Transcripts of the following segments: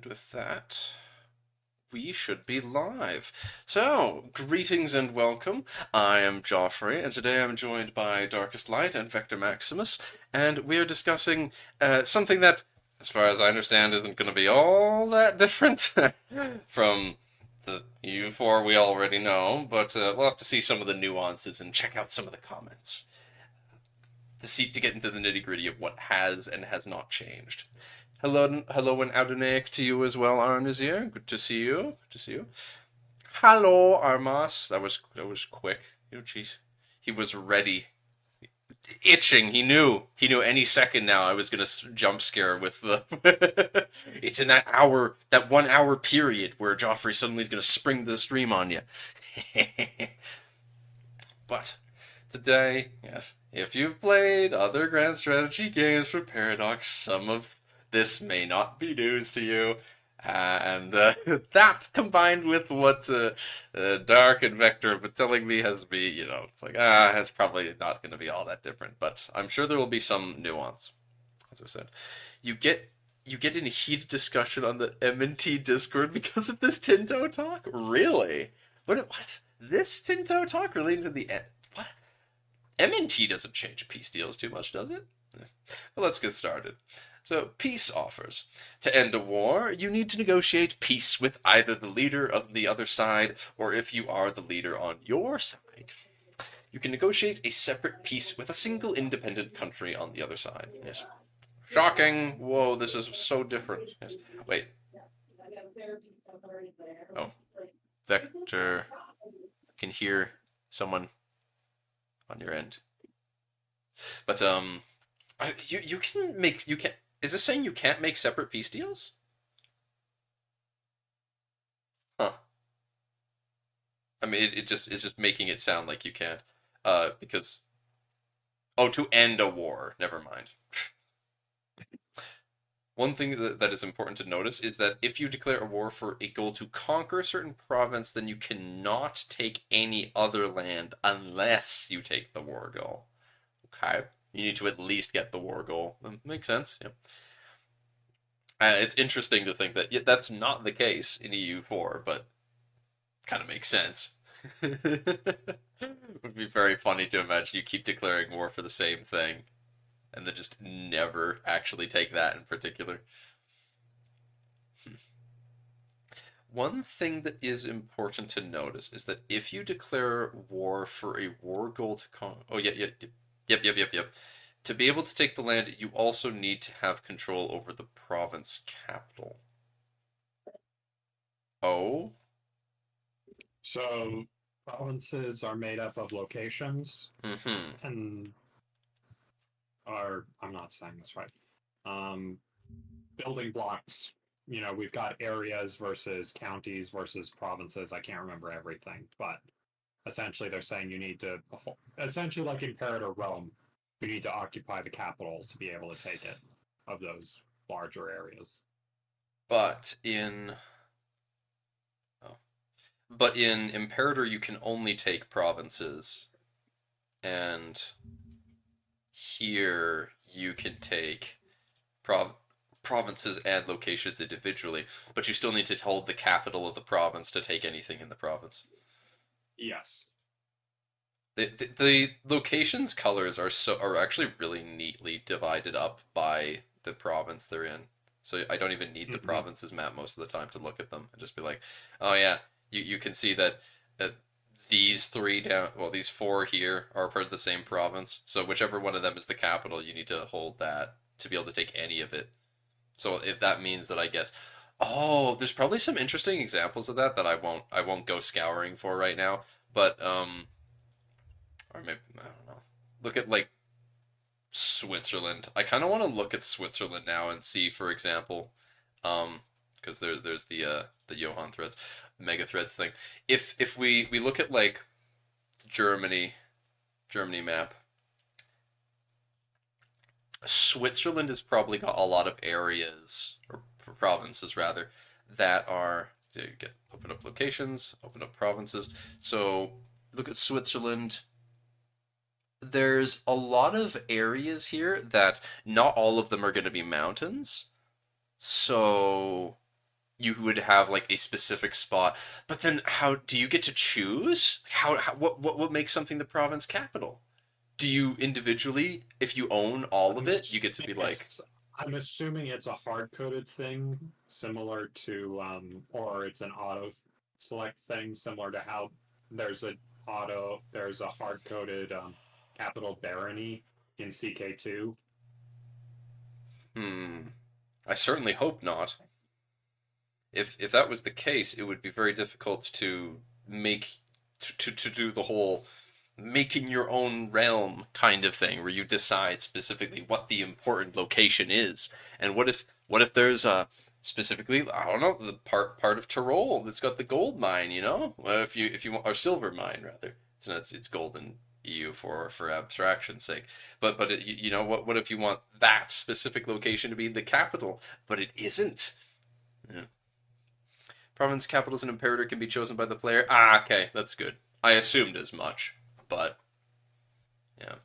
with that, we should be live. So, greetings and welcome. I am Joffrey, and today I'm joined by Darkest Light and Vector Maximus, and we are discussing something that, as far as I understand, isn't going to be all that different from the EU4 we already know, but we'll have to see some of the nuances and check out some of the comments to get into the nitty-gritty of what has and has not changed. Hello, and Adonaic to you as well, Arnazir. Good to see you. Good to see you. Hello, Armas. That was quick. You know, jeez, he was ready, itching. He knew any second now I was gonna jump scare with the. It's in that 1 hour period where Joffrey suddenly is gonna spring the stream on you. But today, yes, if you've played other grand strategy games for Paradox, some of this may not be news to you. And that combined with what Dark and Vector have been telling me has me, it's like, it's probably not going to be all that different. But I'm sure there will be some nuance. As I said, you get in a heated discussion on the M&T Discord because of this Tinto talk? Really? What? This Tinto talk relating to the... What? M&T doesn't change peace deals too much, does it? Well, let's get started. So, peace offers. To end a war, you need to negotiate peace with either the leader of the other side, or if you are the leader on your side, you can negotiate a separate peace with a single independent country on the other side. Yes. Shocking. Whoa, this is so different. Yes. Wait. Oh. Vector. I can hear someone on your end. But, you can, is this saying you can't make separate peace deals? Huh. I mean, it's just making it sound like you can't. Because, oh, to end a war. Never mind. One thing that is important to notice is that if you declare a war for a goal to conquer a certain province, then you cannot take any other land unless you take the war goal. Okay? You need to at least get the war goal. That makes sense, yeah. It's interesting to think that that's not the case in EU4, but kind of makes sense. It would be very funny to imagine you keep declaring war for the same thing and then just never actually take that in particular. One thing that is important to notice is that if you declare war for a war goal to oh yeah, yep. To be able to take the land, you also need to have control over the province capital. Oh? So provinces are made up of locations Mm-hmm. and I'm not saying this right. Building blocks. We've got areas versus counties versus provinces. I can't remember everything, but essentially they're saying you need to, essentially like Imperator Rome, you need to occupy the capital to be able to take it of those larger areas. But in Imperator you can only take provinces, and here you can take provinces and locations individually, but you still need to hold the capital of the province to take anything in the province. Yes. The locations colors are actually really neatly divided up by the province they're in. So I don't even need the provinces map most of the time to look at them and just be like, oh yeah, you can see that these these four here are part of the same province. So whichever one of them is the capital, you need to hold that to be able to take any of it. So if that means that, I guess, oh, there's probably some interesting examples of that I won't go scouring for right now, but or maybe I don't know. Look at like Switzerland. I kind of want to look at Switzerland now and see, for example, because there's the Johan threads, mega threads thing. If we look at like Germany map, Switzerland has probably got a lot of areas or provinces rather that are open up locations, open up provinces. So look at Switzerland. There's a lot of areas here that not all of them are going to be mountains. So you would have like a specific spot. But then how do you get to choose? How what makes something the province capital? Do you individually, if you own all of I'm it, you get to assuming be like, it's I'm assuming it's a hard coded thing, similar to or it's an auto select thing, similar to how there's a hard coded capital barony in CK2. hmm, I certainly hope not. If that was the case, it would be very difficult to make to do the whole making your own realm kind of thing where you decide specifically what the important location is. And what if there's a specifically, I don't know, the part of Tyrol that's got the gold mine, you know? What if you want, or silver mine rather. It's gold in EU for abstraction's sake. But you know what if you want that specific location to be the capital, but it isn't. Yeah. Province capitals and imperator can be chosen by the player. Ah, okay, that's good. I assumed as much, but yeah.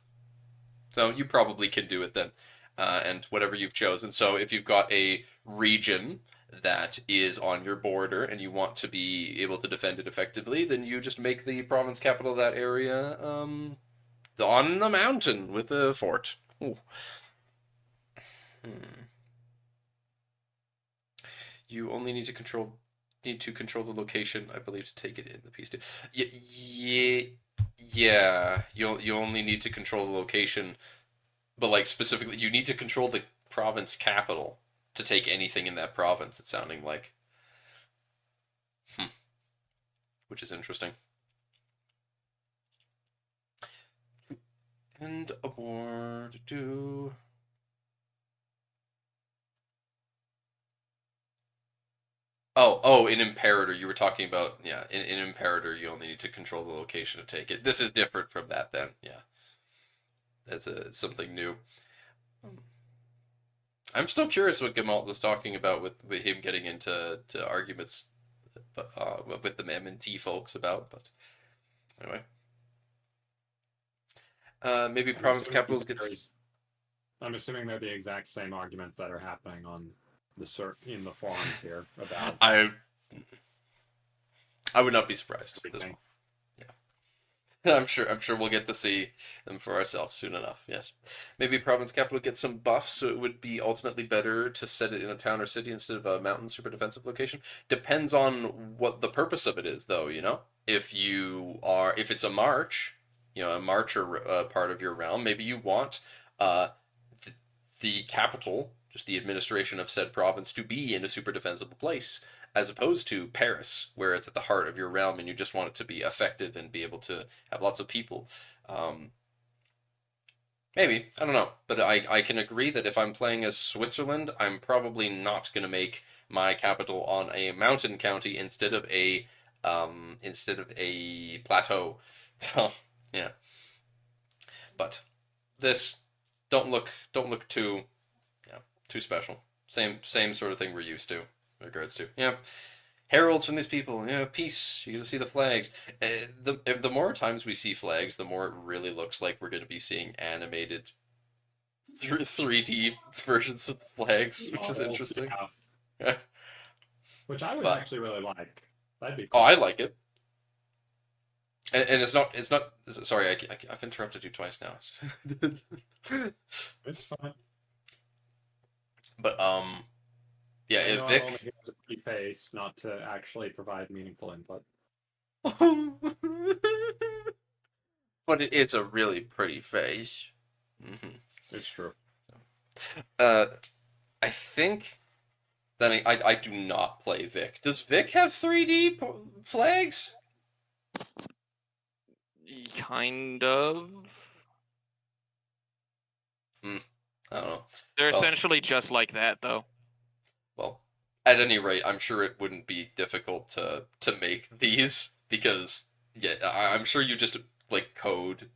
So you probably can do it then, and whatever you've chosen. So if you've got a region that is on your border and you want to be able to defend it effectively, then you just make the province capital of that area on the mountain with a fort. Ooh. Hmm. You only need to control the location, I believe, to take it in the piece. Yeah, yeah, yeah. You only need to control the location, but like specifically, you need to control the province capital to take anything in that province. It's sounding like, hmm, which is interesting. And aboard do. In Imperator, you were talking about, yeah, in Imperator, you only need to control the location to take it. This is different from that, then, yeah. It's something new. I'm still curious what Gemalt was talking about with him getting into arguments with the MMT folks about, but anyway. Maybe I'm province assuming capitals they're, gets. I'm assuming they're the exact same arguments that are happening on in the forums here about I I would not be surprised as everything. well. Yeah, I'm sure we'll get to see them for ourselves soon enough. Yes, maybe province capital gets some buffs, so it would be ultimately better to set it in a town or city instead of a mountain super defensive location. Depends on what the purpose of it is, though. You know, if it's a march, you know, a march or part of your realm, maybe you want uh, th- the capital, just the administration of said province, to be in a super defensible place, as opposed to Paris, where it's at the heart of your realm and you just want it to be effective and be able to have lots of people. Um, Maybe, I don't know, but I can agree that if I'm playing as Switzerland, I'm probably not going to make my capital on a mountain county instead of a plateau. So yeah, but this don't look too, yeah, too special. Same sort of thing we're used to in regards to, yeah, heralds from these people. Yeah, peace. You get to see the flags. The more times we see flags, the more it really looks like we're going to be seeing animated 3D versions of the flags, which is Models, interesting. yeah, Yeah. which I would But actually really like. That'd be oh, I cool. like it, and it's not. Sorry, I've interrupted you twice now. It's fine. But yeah, I know I'm only Vic. here as a pretty face, not to actually provide meaningful input. But it's a really pretty face. Hmm. It's true. Uh, I think then I do not play Vic. Does Vic have 3D flags? Kind of. Hmm. I don't know. They're Well, essentially just like that, though. well, at any rate, I'm sure it wouldn't be difficult to make these because yeah, I'm sure you just like code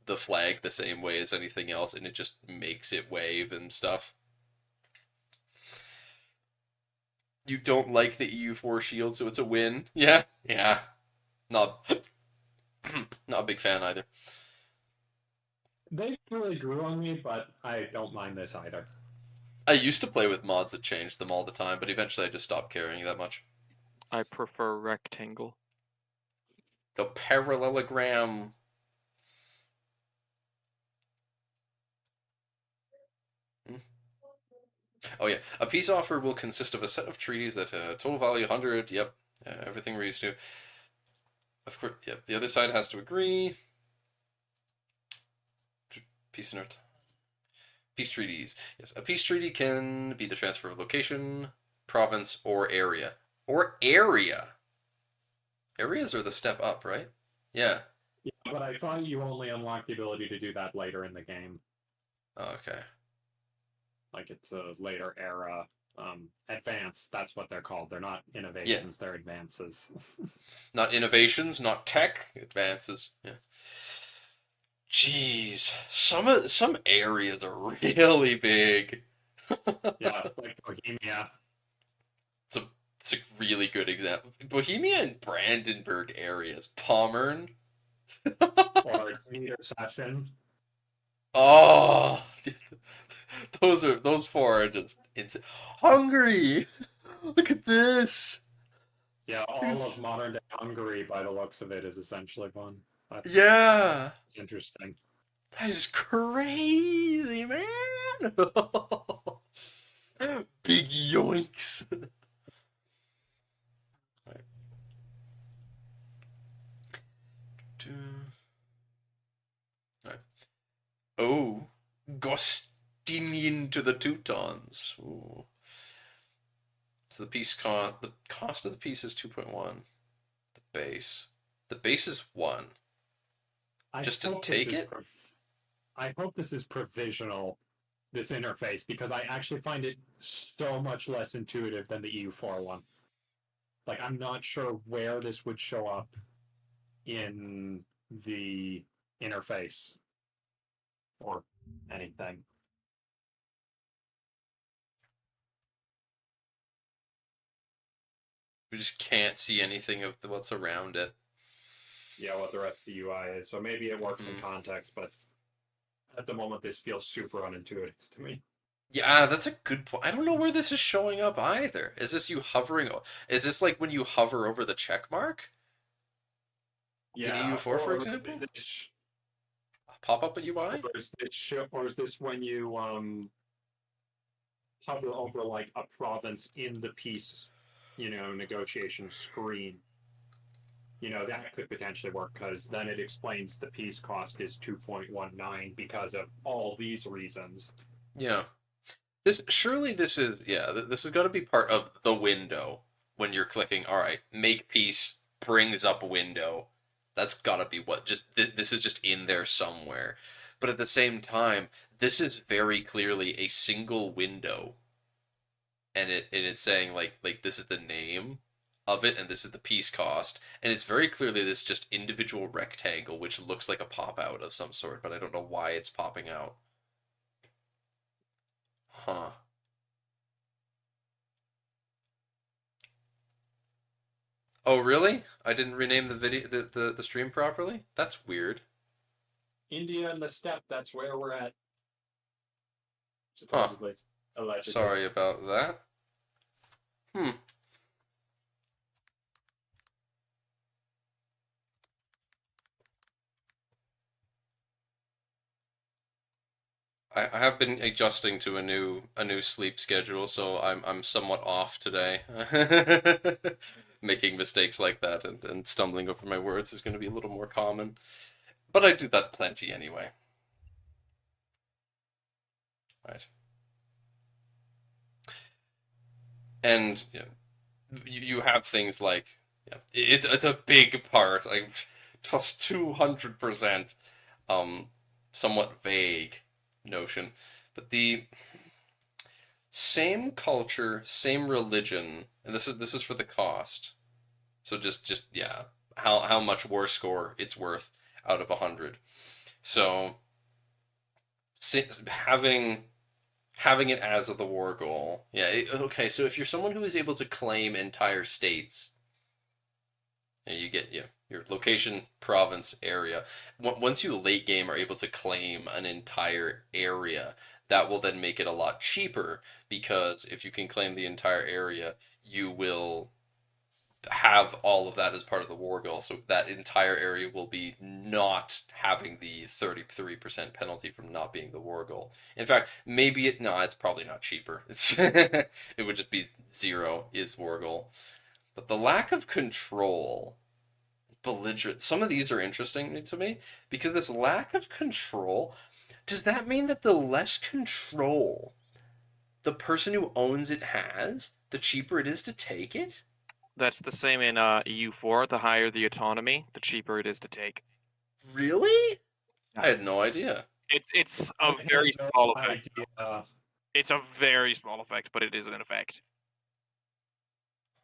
the flag the same way as anything else, and it just makes it wave and stuff. You don't like the EU4 shield, so it's a win. Yeah, yeah. Not not a big fan either. They really grew on me, but I don't mind this either. I used to play with mods that changed them all the time, but eventually I just stopped caring that much. I prefer rectangle. The parallelogram. Hmm. Oh yeah, a peace offer will consist of a set of treaties that total value 100. Yep, everything we're used to. Of course, yep. The other side has to agree. Peace and art. Peace treaties. Yes, a peace treaty can be the transfer of location, province, or area. Or area. Areas are the step up, right? Yeah. Yeah, but I thought you only unlock the ability to do that later in the game. Oh, okay. Like it's a later era advance. That's what they're called. They're not Yeah. innovations. They're advances. Not innovations, not tech advances. Yeah. Jeez, some areas are really big. Yeah, like Bohemia. It's a it's a really good example. Bohemia and Brandenburg areas. Pommern. Or Meter Session. Oh, those four are just insane. Hungary. Look at this. Yeah, all It's, of modern day Hungary, by the looks of it, is essentially one. yeah, That's interesting. that is crazy, man. Big yoinks. Right. Right. Oh, Gostinian to the Teutons. Ooh. So the cost of the piece is 2.1. The base. The base is 1. I Just to hope take it? I hope this is provisional, this interface, because I actually find it so much less intuitive than the EU4 one. Like, I'm not sure where this would show up in the interface or anything. We just can't see anything of what's around it. Yeah, what the rest of the UI is. So maybe it works in Mhm. context, but at the moment, this feels super unintuitive to me. Yeah, that's a good point. I don't know where this is showing up either. Is this you hovering? Is this like when you hover over the check mark in Yeah, EU4, for or example? Pop up at UI? or is this when you hover over like a province in the peace, negotiation screen? That could potentially work because then it explains the peace cost is 2.19 because of all these reasons. Yeah. This is yeah. This has got to be part of the window when you're clicking. All right, make peace brings up window. That's got to be what. This is just in there somewhere. But at the same time, this is very clearly a single window, and it's saying like this is the name of it, and this is the piece cost, and it's very clearly this just individual rectangle which looks like a pop out of some sort, but I don't know why it's popping out. Huh. Oh really? I didn't rename the video the stream properly? That's weird. India and the steppe, that's where we're at, Huh. supposedly, allegedly. Sorry about that. Hmm. I have been adjusting to a new sleep schedule, so I'm somewhat off today. Making mistakes like that and stumbling over my words is going to be a little more common. But I do that plenty anyway. Right. And yeah, you have things like yeah, it's a big part. Like plus 200%, somewhat vague notion, but the same culture, same religion, and this is for the cost. So just yeah, how much war score it's worth out of 100. So having it as the war goal. Yeah, okay, so if you're someone who is able to claim entire states, you get your location, province, area. Once you late game are able to claim an entire area, that will then make it a lot cheaper, because if you can claim the entire area, you will have all of that as part of the war goal. So that entire area will be not having the 33% penalty from not being the war goal. In fact, maybe no, it's probably not cheaper. It's it would just be 0 is war goal. But the lack of control, belligerent. Some of these are interesting to me because this lack of control, does that mean that the less control the person who owns it has, the cheaper it is to take it? That's the same in EU4. The higher the autonomy, the cheaper it is to take. Really? Yeah. I had no idea. It's I a have very no small effect. idea. It's a very small effect, but it is an effect.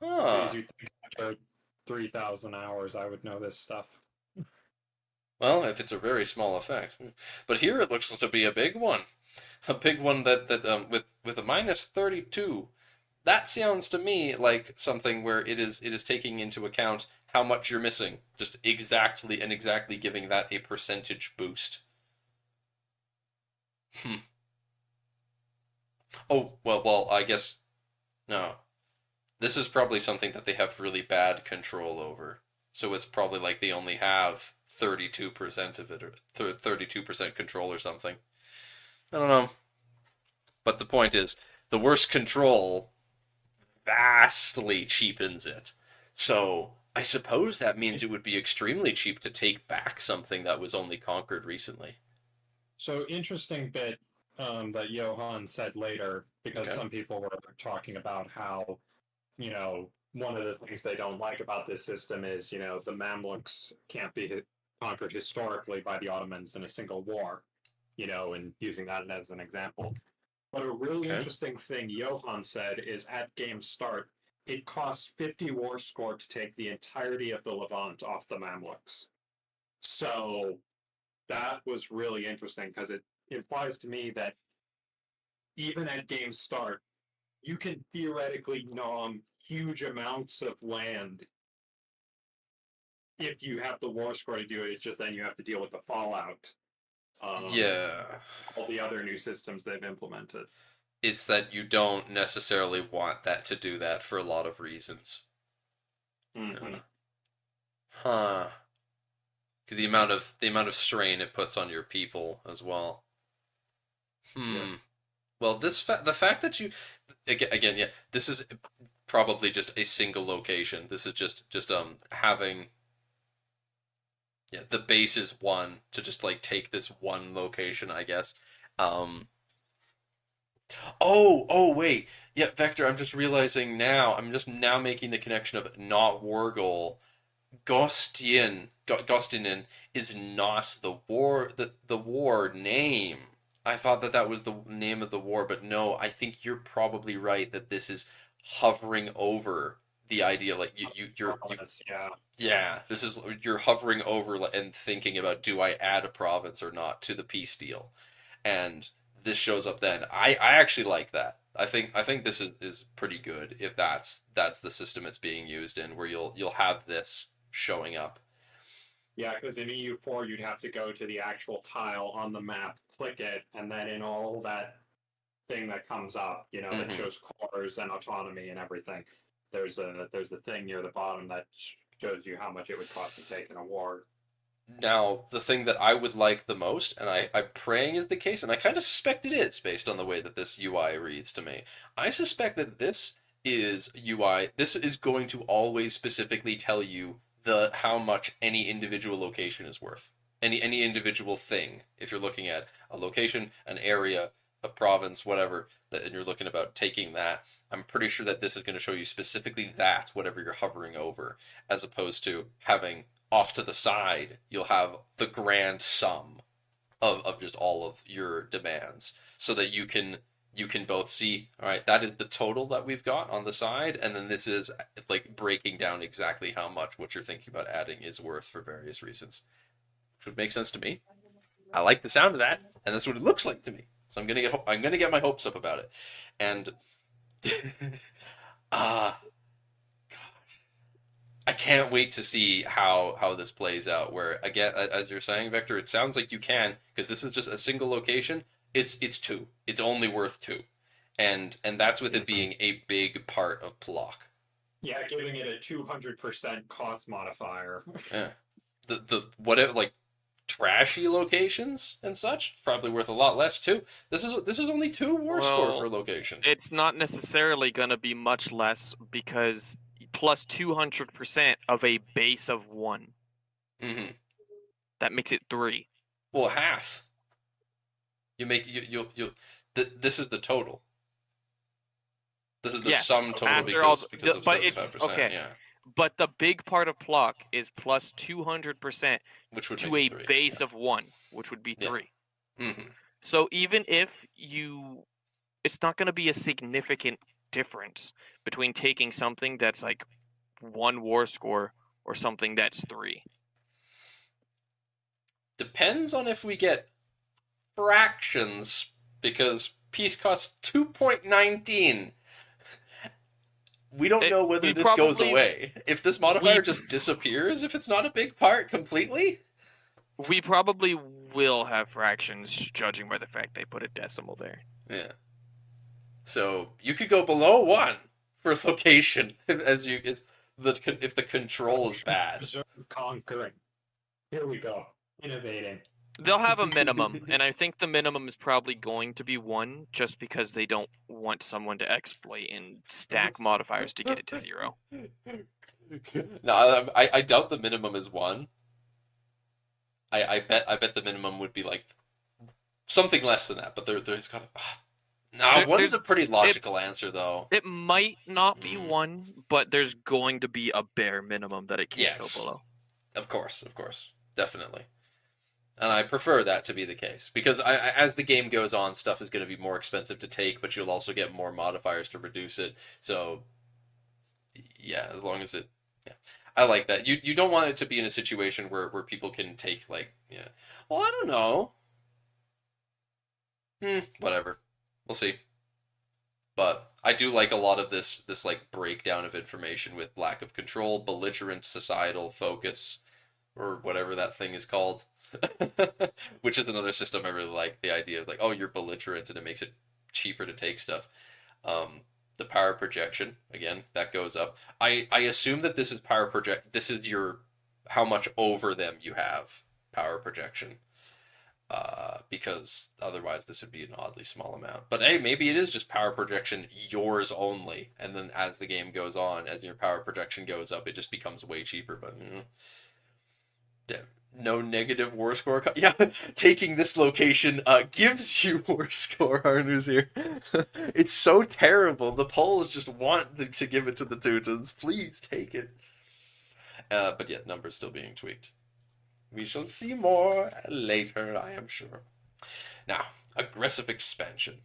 Huh. As you think after 3,000 hours, I would know this stuff. Well, if it's a very small effect. But here it looks to be a big one. A big one that with a minus 32. That sounds to me like something where it is taking into account how much you're missing, just exactly giving that a percentage boost. Hmm. Oh, well, I guess no. This is probably something that they have really bad control over. So it's probably like they only have 32% of it, or 32% control or something. I don't know. But the point is, the worse control vastly cheapens it. So I suppose that means it would be extremely cheap to take back something that was only conquered recently. So interesting bit that Johan said later, because Okay. some people were talking about how, one of the things they don't like about this system is, the Mamluks can't be conquered historically by the Ottomans in a single war, and using that as an example. But a really Okay. interesting thing Johan said is at game start, it costs 50 war score to take the entirety of the Levant off the Mamluks. So that was really interesting because it implies to me that even at game start, you can theoretically nom huge amounts of land if you have the war score to do it. It's just then you have to deal with the fallout. Yeah. All the other new systems they've implemented. It's that you don't necessarily want that to do that for a lot of reasons. Mm-hmm. Huh. 'Cause the amount of strain it puts on your people as well. Yeah. Well, the fact that you again, yeah, this is probably just a single location. This is just having, yeah, the base is one to just like take this one location, I guess. Um oh wait. Yeah, Vector, I'm just realizing now. I'm just now making the connection of not Wargol. Gostinin is not the war name. I thought that that was the name of the war, but no, I think you're probably right that this is hovering over the idea. Like you've Yeah. yeah, this is you're hovering over and thinking about, do I add a province or not to the peace deal, and this shows up then. I actually like that. I think this is pretty good if that's the system it's being used in, where you'll have this showing up. Yeah, because in EU4 you'd have to go to the actual tile on the map, click it, and then in all that thing that comes up, that Hmm. shows cores and autonomy and everything. There's a thing near the bottom that shows you how much it would cost to take an award. Now, the thing that I would like the most, and I'm praying is the case, and I kind of suspect it is based on the way that this UI reads to me. I suspect that this is UI. This is going to always specifically tell you the how much any individual location is worth. Any individual thing. If you're looking at a location, an area, a province, whatever, that and you're looking about taking that, I'm pretty sure that this is going to show you specifically that whatever you're hovering over, as opposed to having off to the side, you'll have the grand sum of just all of your demands, so that you can both see, all right, that is the total that we've got on the side, and then this is like breaking down exactly how much what you're thinking about adding is worth for various reasons, which would make sense to me. I like the sound of that, and that's what it looks like to me. So I'm gonna get my hopes up about it, and ah, I can't wait to see how this plays out. Where again, as you're saying, Victor, it sounds like you can, because this is just a single location. It's 2. It's only worth 2. And that's with it being a big part of Plock. Yeah, giving it a 200% cost modifier. Yeah. The whatever, like, trashy locations and such, probably worth a lot less too. This is only 2 war score for a location. It's not necessarily going to be much less because plus 200% of a base of 1. Mm-hmm. That makes it 3. Well, half. You make this is the total. This is the sum total because of the 75%. Okay. Yeah. But the big part of Plock is plus 200% Which would to make a 3. base of 1, which would be 3. Mm-hmm. So even if it's not going to be a significant difference between taking something that's like 1 war score or something that's 3. Depends on if we get fractions, because peace costs 2.19. We don't know whether this goes away. If this modifier just disappears, if it's not a big part completely. We probably will have fractions, judging by the fact they put a decimal there. Yeah. So you could go below 1 for location if the control is bad. Preserve conquering. Here we go. Innovating. They'll have a minimum, and I think the minimum is probably going to be 1, just because they don't want someone to exploit and stack modifiers to get it to 0. No, I doubt the minimum is 1. I bet the minimum would be like something less than that, but there's got to. No, 1's a pretty logical answer, though. It might not be 1, but there's going to be a bare minimum that it can't go below. Of course, definitely. And I prefer that to be the case, because as the game goes on, stuff is going to be more expensive to take, but you'll also get more modifiers to reduce it. So, yeah, as long as it... Yeah, I like that. You don't want it to be in a situation where people can take, like... Yeah. Well, I don't know. Whatever. We'll see. But I do like a lot of this like breakdown of information with lack of control, belligerent societal focus, or whatever that thing is called. Which is another system I really like. The idea of like, oh, you're belligerent and it makes it cheaper to take stuff. The power projection, again, that goes up. I assume that this is power project. This is your how much over them you have power projection. Because otherwise this would be an oddly small amount. But hey, maybe it is just power projection yours only, and then as the game goes on, as your power projection goes up, it just becomes way cheaper. But yeah, no negative war score. Yeah, taking this location gives you war score. Arnu's here. It's so terrible. The Poles just want to give it to the Teutons. Please take it. But yeah, numbers still being tweaked. We shall see more later, I am sure. Now, aggressive expansion.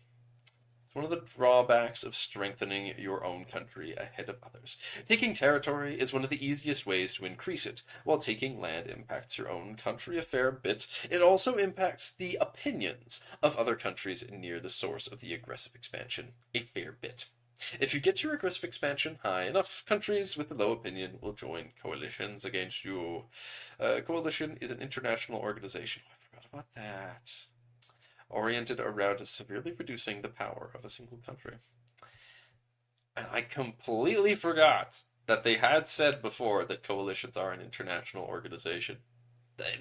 It's one of the drawbacks of strengthening your own country ahead of others. Taking territory is one of the easiest ways to increase it. While taking land impacts your own country a fair bit, it also impacts the opinions of other countries near the source of the aggressive expansion a fair bit. If you get your aggressive expansion high enough, countries with a low opinion will join coalitions against you. Coalition is an international organization. Oh, I forgot about that. Oriented around severely reducing the power of a single country. And I completely forgot that they had said before that coalitions are an international organization.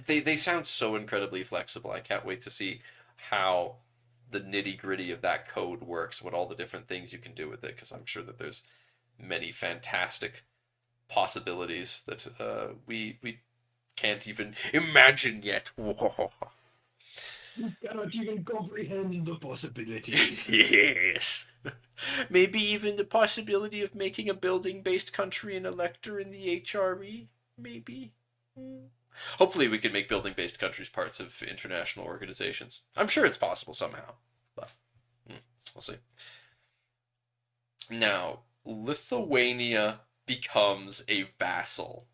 They sound so incredibly flexible. I can't wait to see how the nitty-gritty of that code works, what all the different things you can do with it, because I'm sure that there's many fantastic possibilities that we can't even imagine yet. You cannot even comprehend the possibilities. Yes. Maybe even the possibility of making a building-based country an elector in the HRE? Maybe. Hopefully we can make building-based countries parts of international organizations. I'm sure it's possible somehow, but we'll see. Now, Lithuania becomes a vassal.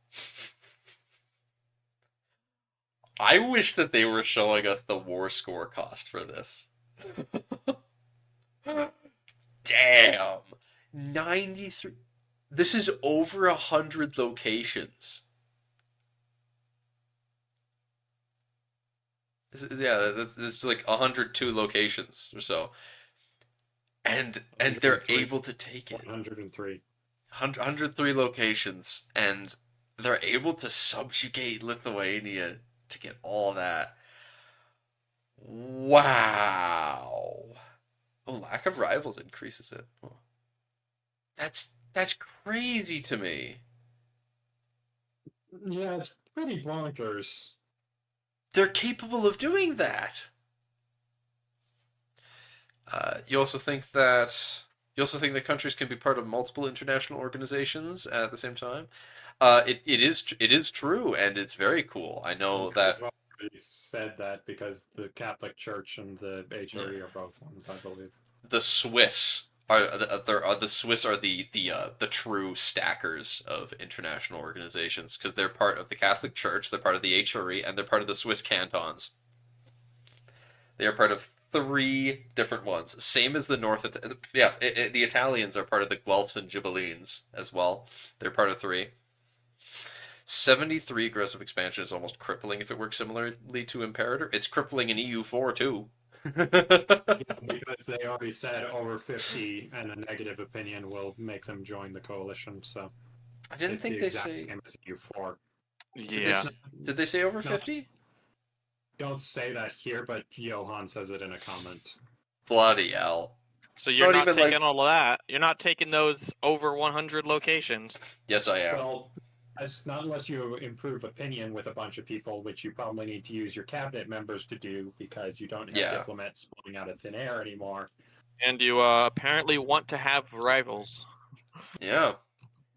I wish that they were showing us the war score cost for this. Damn! 93... This is over 100 locations. Yeah, it's like 102 locations or so, and they're 103. able to take it. 103. 103 locations, and they're able to subjugate Lithuania to get all that. Wow. Oh, lack of rivals increases it. Oh, that's crazy to me. Yeah, it's pretty bonkers. They're capable of doing that. You also think that countries can be part of multiple international organizations at the same time. It is true, and it's very cool. I know that. I've already said that because the Catholic Church and the Yeah, HRE are both ones, I believe. the Swiss are the true stackers of international organizations because they're part of the Catholic Church, they're part of the HRE, and they're part of the Swiss cantons. They are part of three different ones, same as the North. Yeah, the Italians are part of the Guelphs and Ghibellines as well. They're part of three. 73 aggressive expansion is almost crippling if it works similarly to Imperator. It's crippling in EU4 too. Yeah, because they already said over 50 and a negative opinion will make them join the coalition, so I didn't it's the think they exact say. same as EU4. Yeah. Did they say over No, 50? don't say that here, but Johan says it in a comment. Bloody hell. So you're Not not even taking like. all of that. You're not taking those over 100 locations. Yes, I am. Well, not unless you improve opinion with a bunch of people, which you probably need to use your cabinet members to do because you don't have Yeah. diplomats blowing out of thin air anymore. And you apparently want to have rivals. Yeah.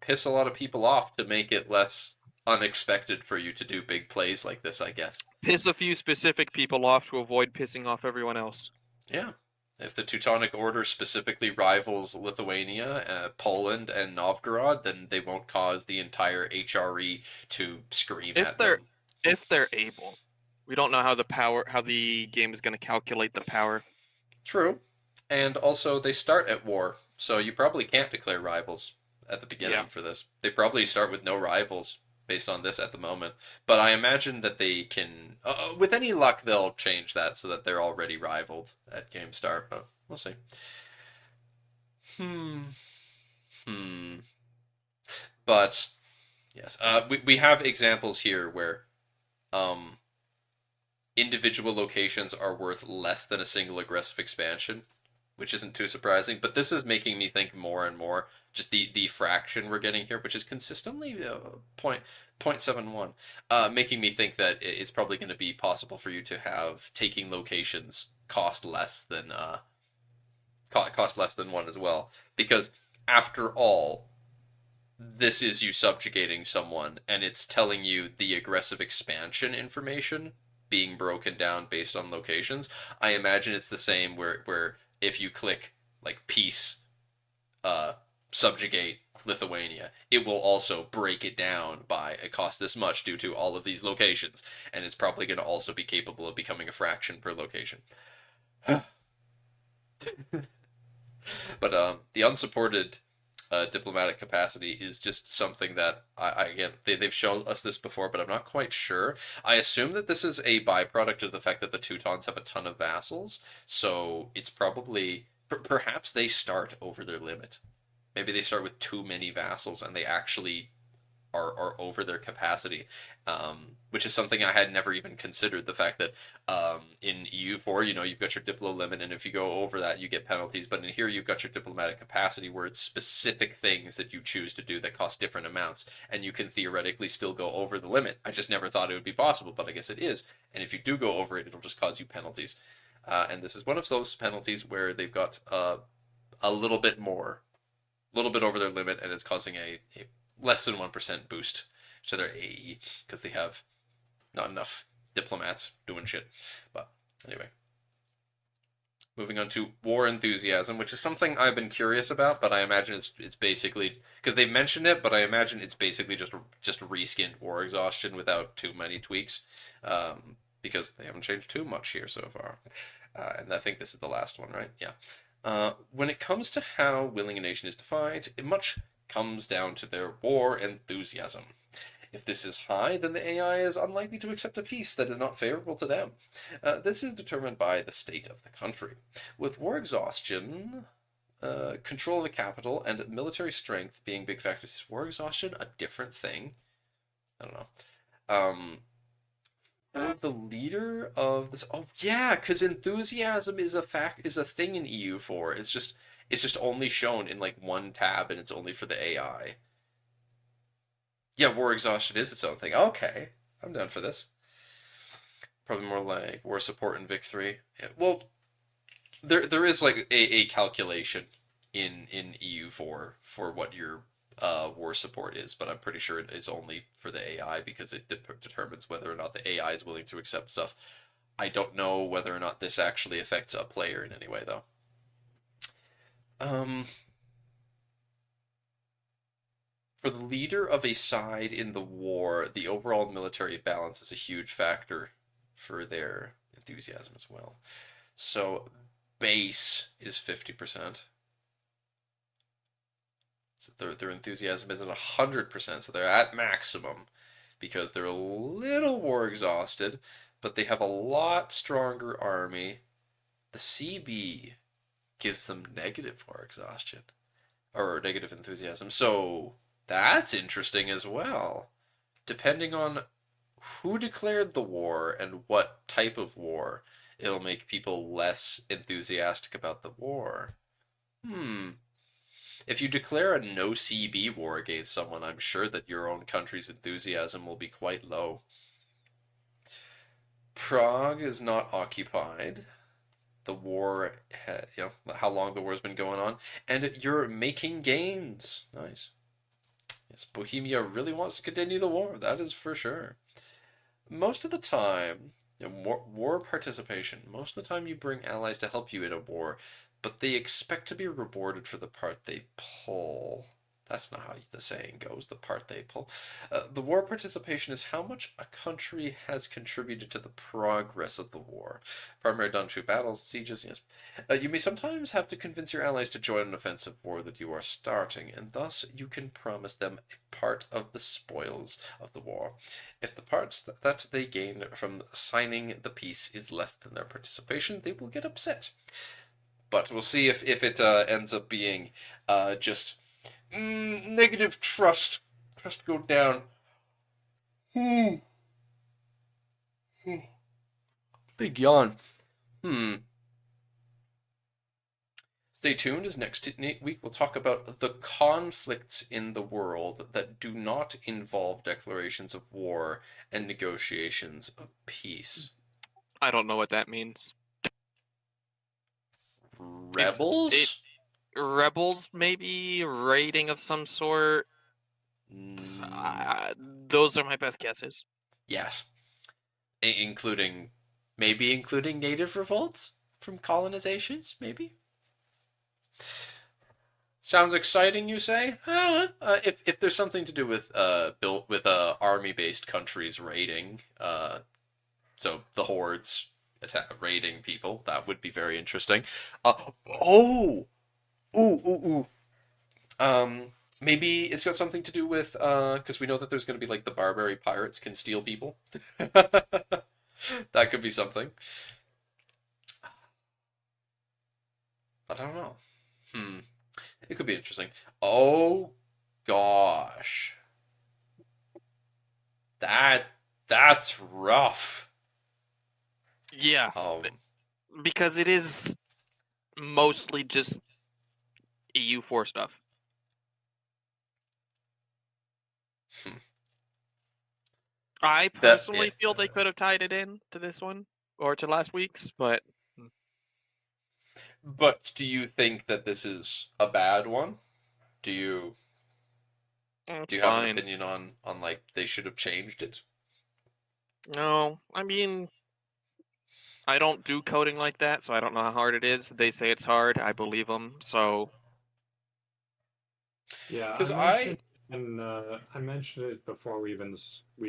Piss a lot of people off to make it less unexpected for you to do big plays like this, I guess. Piss a few specific people off to avoid pissing off everyone else. Yeah. If the Teutonic Order specifically rivals Lithuania, Poland, and Novgorod, then they won't cause the entire HRE to scream at them. If they're able. We don't know how the game is going to calculate the power. True. And also, they start at war, so you probably can't declare rivals at the beginning for this. They probably start with no rivals based on this at the moment. But I imagine that they can, with any luck, they'll change that so that they're already rivaled at game start. But we'll see. Hmm. But yes, we have examples here where individual locations are worth less than a single aggressive expansion, which isn't too surprising. But this is making me think more and more. Just the fraction we're getting here, which is consistently 0.71, making me think that it's probably going to be possible for you to have taking locations cost less than one as well. Because after all, this is you subjugating someone, and it's telling you the aggressive expansion information being broken down based on locations. I imagine it's the same where if you click like peace, subjugate Lithuania, it will also break it down by it costs this much due to all of these locations, and it's probably going to also be capable of becoming a fraction per location. But the unsupported diplomatic capacity is just something that again they've shown us this before, but I'm not quite sure. I assume that this is a byproduct of the fact that the Teutons have a ton of vassals, so it's probably perhaps they start over their limit. Maybe they start with too many vassals and they actually are over their capacity, which is something I had never even considered. The fact that in EU4, you've got your diplo limit, and if you go over that, you get penalties. But in here, you've got your diplomatic capacity, where it's specific things that you choose to do that cost different amounts, and you can theoretically still go over the limit. I just never thought it would be possible, but I guess it is. And if you do go over it, it'll just cause you penalties. And this is one of those penalties where they've got a little bit more, a little bit over their limit, and it's causing a less than 1% boost to their AE because they have not enough diplomats doing shit. But anyway, moving on to war enthusiasm, which is something I've been curious about, but I imagine it's basically because they've mentioned it, but I imagine it's basically just reskinned war exhaustion without too many tweaks, because they haven't changed too much here so far. And I think this is the last one, right? Yeah. When it comes to how willing a nation is to fight, it much comes down to their war enthusiasm. If this is high, then the AI is unlikely to accept a peace that is not favorable to them. This is determined by the state of the country. With war exhaustion, control of the capital, and military strength being big factors, is war exhaustion a different thing? I don't know. The leader of this. Oh yeah, because enthusiasm is a thing in EU4. It's just only shown in like one tab, and it's only for the AI. Yeah, war exhaustion is its own thing. Okay, I'm down for this. Probably more like war support in Vic 3. Yeah, well, there is like a calculation in EU4 for what your war support is, but I'm pretty sure it is only for the AI because it determines whether or not the AI is willing to accept stuff. I don't know whether or not this actually affects a player in any way, though. For the leader of a side in the war, the overall military balance is a huge factor for their enthusiasm as well. So base is 50%. So their enthusiasm isn't 100%, so they're at maximum because they're a little war exhausted, but they have a lot stronger army. The CB gives them negative war exhaustion or negative enthusiasm. So that's interesting as well. Depending on who declared the war and what type of war, it'll make people less enthusiastic about the war. If you declare a no CB war against someone, I'm sure that your own country's enthusiasm will be quite low. Prague is not occupied. The war, how long the war's been going on, and you're making gains. Nice. Yes, Bohemia really wants to continue the war. That is for sure. Most of the time, war participation. Most of the time, you bring allies to help you in a war, but they expect to be rewarded for the part they pull. That's not how the saying goes, the part they pull. The war participation is how much a country has contributed to the progress of the war. Primary done through battles, sieges, yes. You may sometimes have to convince your allies to join an offensive war that you are starting, and thus you can promise them a part of the spoils of the war. If the parts that they gain from signing the peace is less than their participation, they will get upset. But we'll see if it ends up being just negative trust. Trust go down. Big yawn. Stay tuned, as next week we'll talk about the conflicts in the world that do not involve declarations of war and negotiations of peace. I don't know what that means. Rebels? Rebels, maybe? Raiding of some sort? Those are my best guesses. Yes. Including native revolts from colonizations, maybe? Sounds exciting, you say? If there's something to do with built with army-based countries raiding, so the hordes raiding people, that would be very interesting. Maybe it's got something to do with because we know that there's going to be like the Barbary pirates can steal people. That could be something. But I don't know. It could be interesting. Oh gosh. That's rough. Yeah. Because it is mostly just EU4 stuff. I personally feel they could have tied it in to this one or to last week's, but. But do you think that this is a bad one? Do you have an opinion on like they should have changed it? No, I mean, I don't do coding like that, so I don't know how hard it is. They say it's hard. I believe them. So. Yeah, I mentioned it before we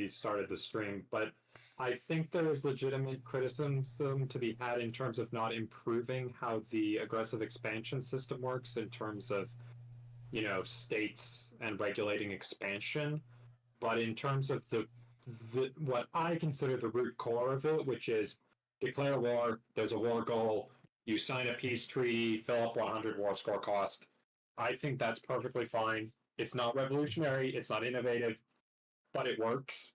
started the stream, but I think there is legitimate criticism to be had in terms of not improving how the aggressive expansion system works in terms of, states and regulating expansion. But in terms of the what I consider the root core of it, which is declare war, there's a war goal, you sign a peace treaty, fill up 100 war score cost. I think that's perfectly fine. It's not revolutionary, it's not innovative, but it works.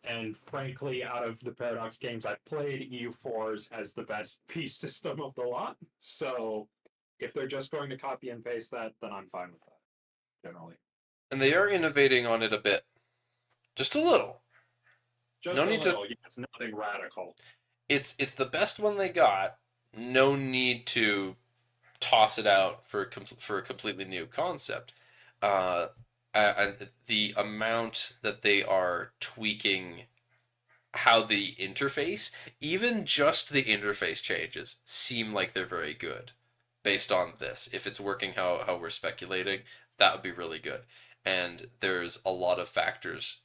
And frankly, out of the Paradox games I've played, EU4's has the best peace system of the lot. So if they're just going to copy and paste that, then I'm fine with that, generally. And they are innovating on it a bit. Just a little. Just No a need to. little, yes, nothing radical. It's the best one they got. No need to toss it out for a completely new concept. Uh, and the amount that they are tweaking how the interface, even just the interface changes, seem like they're very good based on this. If it's working how we're speculating, that would be really good. And there's a lot of factors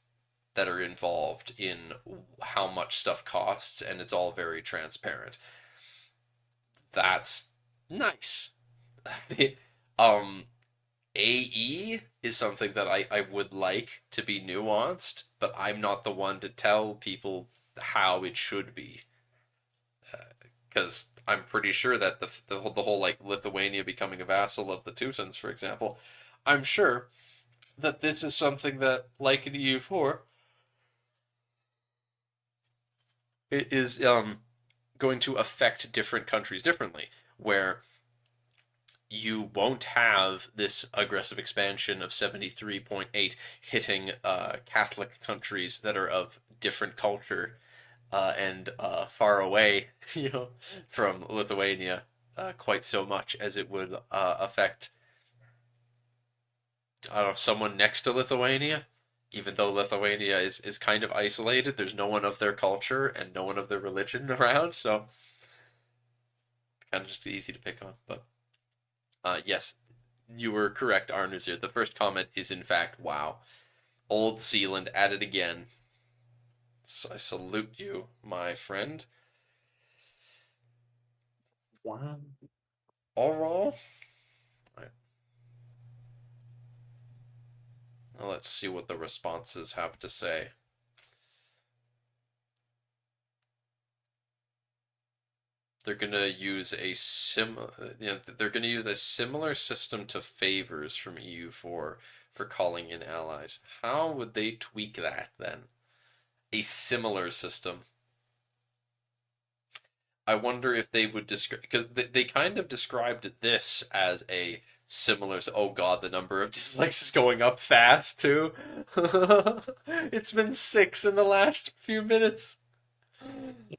that are involved in how much stuff costs, and it's all very transparent. That's nice. The AE is something that I would like to be nuanced, but I'm not the one to tell people how it should be. Because I'm pretty sure that the whole like Lithuania becoming a vassal of the Teutons, for example, I'm sure that this is something that, like in EU4, it is going to affect different countries differently, where you won't have this aggressive expansion of 73.8 hitting Catholic countries that are of different culture and far away, from Lithuania quite so much as it would affect, I don't know, someone next to Lithuania. Even though Lithuania is kind of isolated, there's no one of their culture and no one of their religion around, so kind of just easy to pick on. But yes, you were correct, Arnuzir. The first comment is in fact, wow. Old Sealand at it again. So I salute you, my friend. Wow. All right. Now let's see what the responses have to say. They're gonna use a they're gonna use a similar system to favors from EU4 for calling in allies. How would they tweak that then? A similar system. I wonder if they would describe, because they kind of described this as a similar. Oh God, the number of dislikes is going up fast too. It's been 6 in the last few minutes.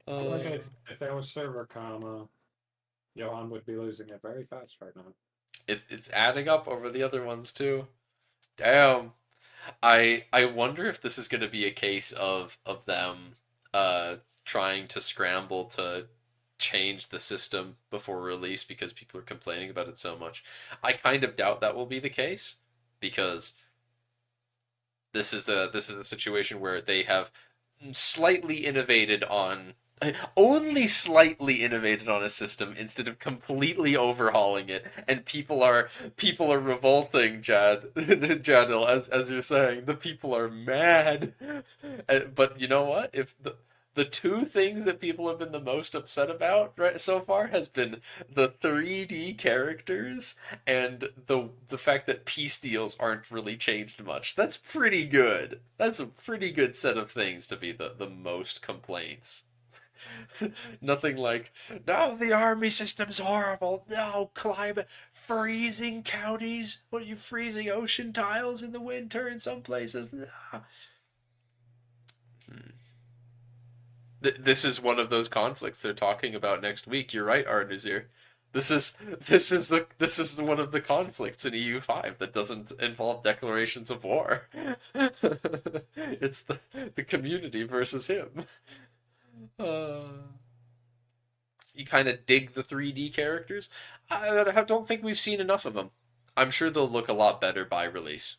Like if there was server comma, Johan would be losing it very fast right now. It's adding up over the other ones too. Damn. I wonder if this is going to be a case of them trying to scramble to change the system before release because people are complaining about it so much. I kind of doubt that will be the case because this is a situation where they have slightly innovated on only slightly innovated on a system instead of completely overhauling it, and people are revolting, Jadil, as you're saying, the people are mad. But you know what? If the two things that people have been the most upset about right so far has been the 3D characters and the fact that peace deals aren't really changed much. That's pretty good. That's a pretty good set of things to be the most complaints. Nothing like, no, the army system's horrible. No, climate, freezing counties. What are you, freezing ocean tiles in the winter in some places? Nah. This is one of those conflicts they're talking about next week. You're right, Arnuzir. This is one of the conflicts in EU5 that doesn't involve declarations of war. It's the community versus him. You kind of dig the 3D characters. I don't think we've seen enough of them. I'm sure they'll look a lot better by release.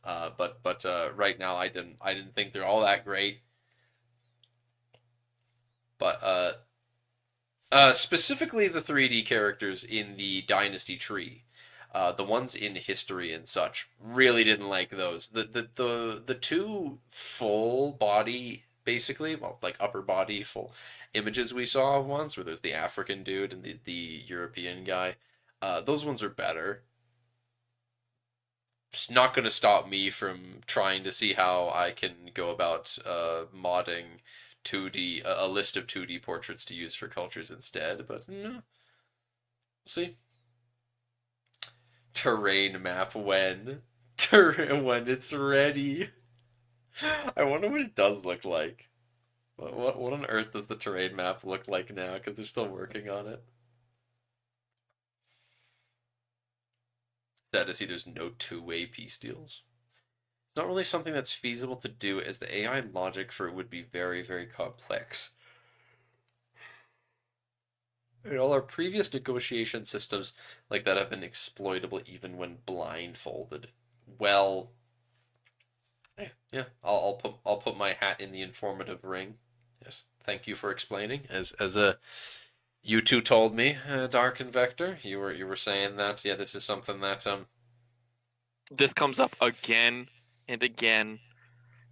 But right now I didn't think they're all that great. But specifically the 3D characters in the Dynasty tree. The ones in history and such really didn't like those. The two full body, basically, well, like upper body full images we saw of ones where there's the African dude and the European guy. Those ones are better. It's not going to stop me from trying to see how I can go about modding 2D a list of 2D portraits to use for cultures instead. But no, we'll see. Terrain map when when it's ready. I wonder what it does look like. What on earth does the terrain map look like now? Because they're still working on it. Sad to see there's no two-way peace deals. It's not really something that's feasible to do, as the AI logic for it would be very, very complex. And all our previous negotiation systems like that have been exploitable even when blindfolded. Well, yeah, I'll put my hat in the informative ring. Yes, thank you for explaining. As you two told me, Dark and Vector, you were saying that this is something that This comes up again and again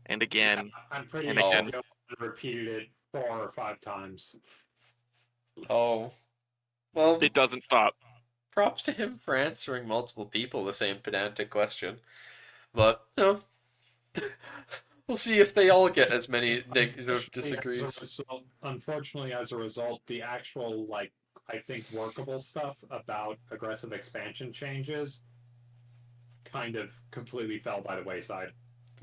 and again. I'm pretty And sure again. Johan repeated it 4 or 5 times. oh well, It doesn't stop. props to him for answering multiple people the same pedantic question. But we'll see if they all get as many negative disagrees. Unfortunately, as a result, the actual, like, I think workable stuff about aggressive expansion changes kind of completely fell by the wayside.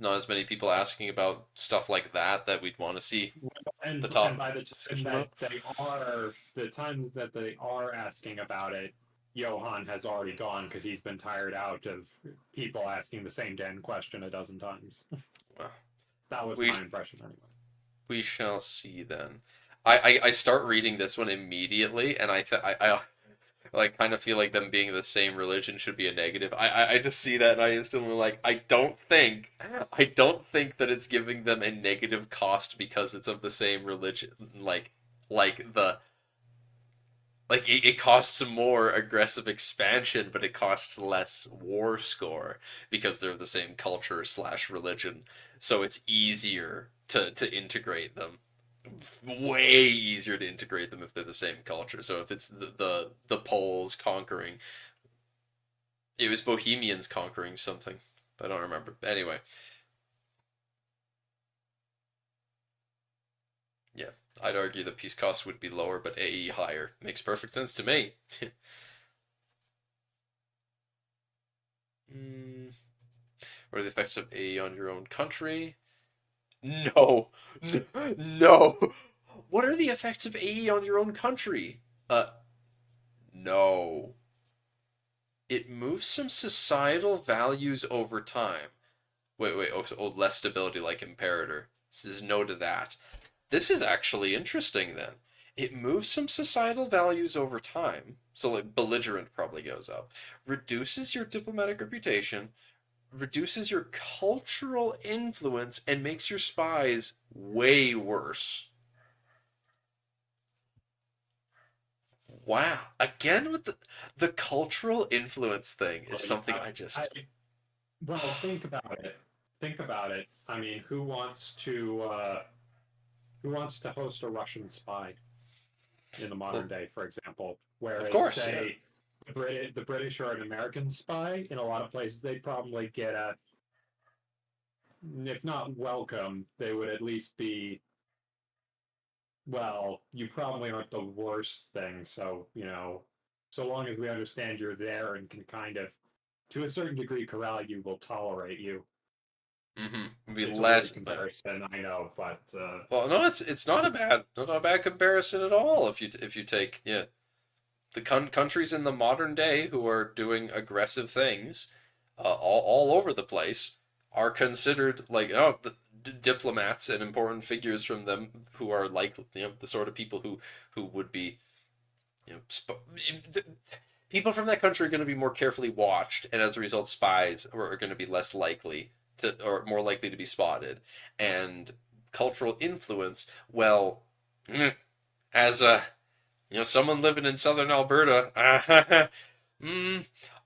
Not as many people asking about stuff like that we'd want to see. And, The top and by the time that they are asking about it, Johan has already gone because he's been tired out of people asking the same damn question a dozen times. Well, That was my impression anyway. We shall see then. I start reading this one immediately, and I like kind of feel like them being the same religion should be a negative. I just see that and I instantly like I don't think that it's giving them a negative cost because it's of the same religion. It costs more aggressive expansion, but it costs less war score because they're the same culture / religion. So it's easier to integrate them. Way easier to integrate them if they're the same culture. So if it's the Poles conquering, it was Bohemians conquering something, but I don't remember. Anyway, yeah, I'd argue the peace cost would be lower, but AE higher. Makes perfect sense to me. What are the effects of AE on your own country? No, no. What are the effects of AE on your own country? No. It moves some societal values over time. Wait. Oh, less stability like Imperator. This is no to that. This is actually interesting then. It moves some societal values over time. So like belligerent probably goes up. Reduces your diplomatic reputation. Reduces your cultural influence and makes your spies way worse. Wow. Again with the cultural influence thing is something well, think about it. Think about it. I mean, who wants to host a Russian spy in the modern day, for example? Whereas, of course, say, the British are an American spy, in a lot of places they'd probably get a, if not welcome, they would at least be, well, you probably aren't the worst thing, so, so long as we understand you're there and can kind of, to a certain degree, corral you, will tolerate you. Mm-hmm. Be It's less a weird comparison, I know, but well, no, it's not a bad comparison at all. If you take the countries in the modern day who are doing aggressive things, all over the place, are considered like diplomats and important figures from them who are like the sort of people who would be people from that country are going to be more carefully watched, and as a result, spies are going to be less likely to, or more likely to be spotted. And cultural influence, well, as someone living in southern Alberta,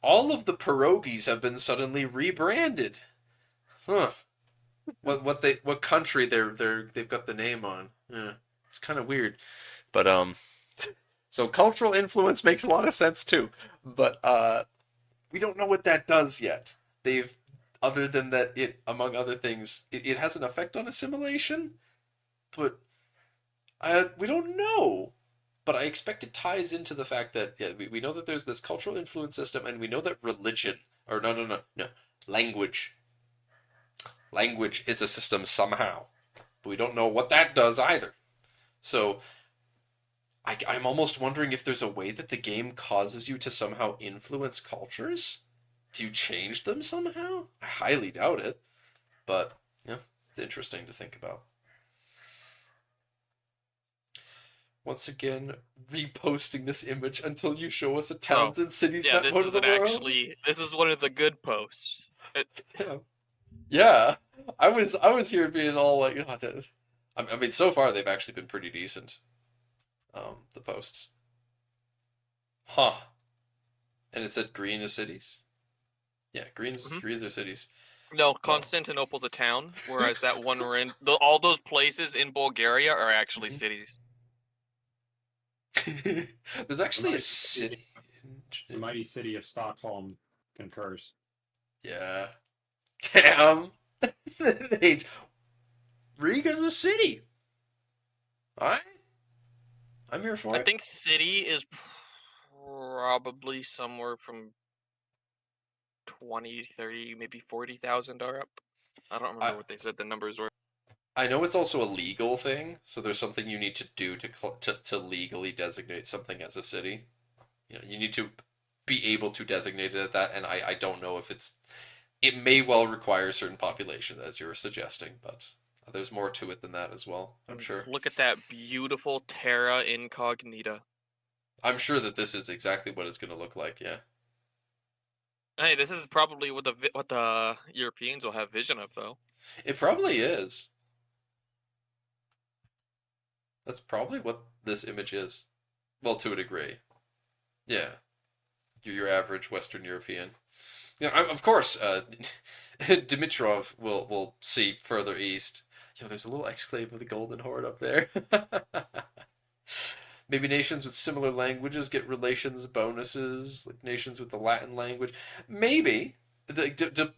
all of the pierogies have been suddenly rebranded. Huh. What country they've got the name on. Yeah. It's kind of weird. But so cultural influence makes a lot of sense too. But we don't know what that does yet. They've other than that it among other things, it has an effect on assimilation, but we don't know. But I expect it ties into the fact that yeah, we know that there's this cultural influence system, and we know that religion, or no, language. Language is a system somehow. But we don't know what that does either. So I'm almost wondering if there's a way that the game causes you to somehow influence cultures. Do you change them somehow? I highly doubt it. But yeah, it's interesting to think about. Once again, reposting this image until you show us a towns and cities Yeah, map this of is the world. this is one of the good posts. Yeah, I was here being all like, oh, I mean, so far they've actually been pretty decent. The posts, huh? And it said green is cities. Yeah, greens are cities. No, Constantinople's a town, whereas that one we're in, all those places in Bulgaria are actually cities. There's actually a city. The mighty city of Stockholm concurs. Yeah. Damn. Riga's a city. Alright. I'm here for it. I think city is probably somewhere from 20, 30, maybe 40,000 are up. I don't remember what they said the numbers were. I know it's also a legal thing, so there's something you need to do to legally designate something as a city. You know, you need to be able to designate it at that, and I don't know if it may well require a certain population, as you're suggesting, but there's more to it than that as well, I'm sure. Look at that beautiful Terra Incognita. I'm sure that this is exactly what it's going to look like, yeah. Hey, this is probably what the Europeans will have vision of, though. It probably is. That's probably what this image is. Well, to a degree. Yeah. Your average Western European. You know, of course, Dimitrov will see further east. Yo, there's a little exclave of the Golden Horde up there. Maybe nations with similar languages get relations bonuses, like nations with the Latin language. Maybe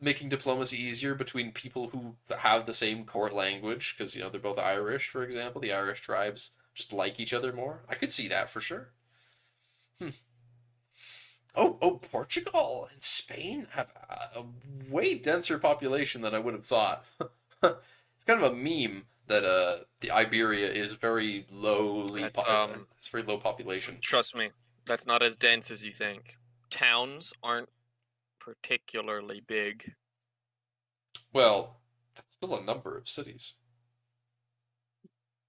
making diplomacy easier between people who have the same court language, because you know they're both Irish, for example. The Irish tribes just like each other more. I could see that for sure. Oh, Portugal and Spain have a way denser population than I would have thought. It's kind of a meme that the Iberia is very lowly. It's very low population. Trust me, that's not as dense as you think. Towns aren't particularly big. Well, that's still a number of cities.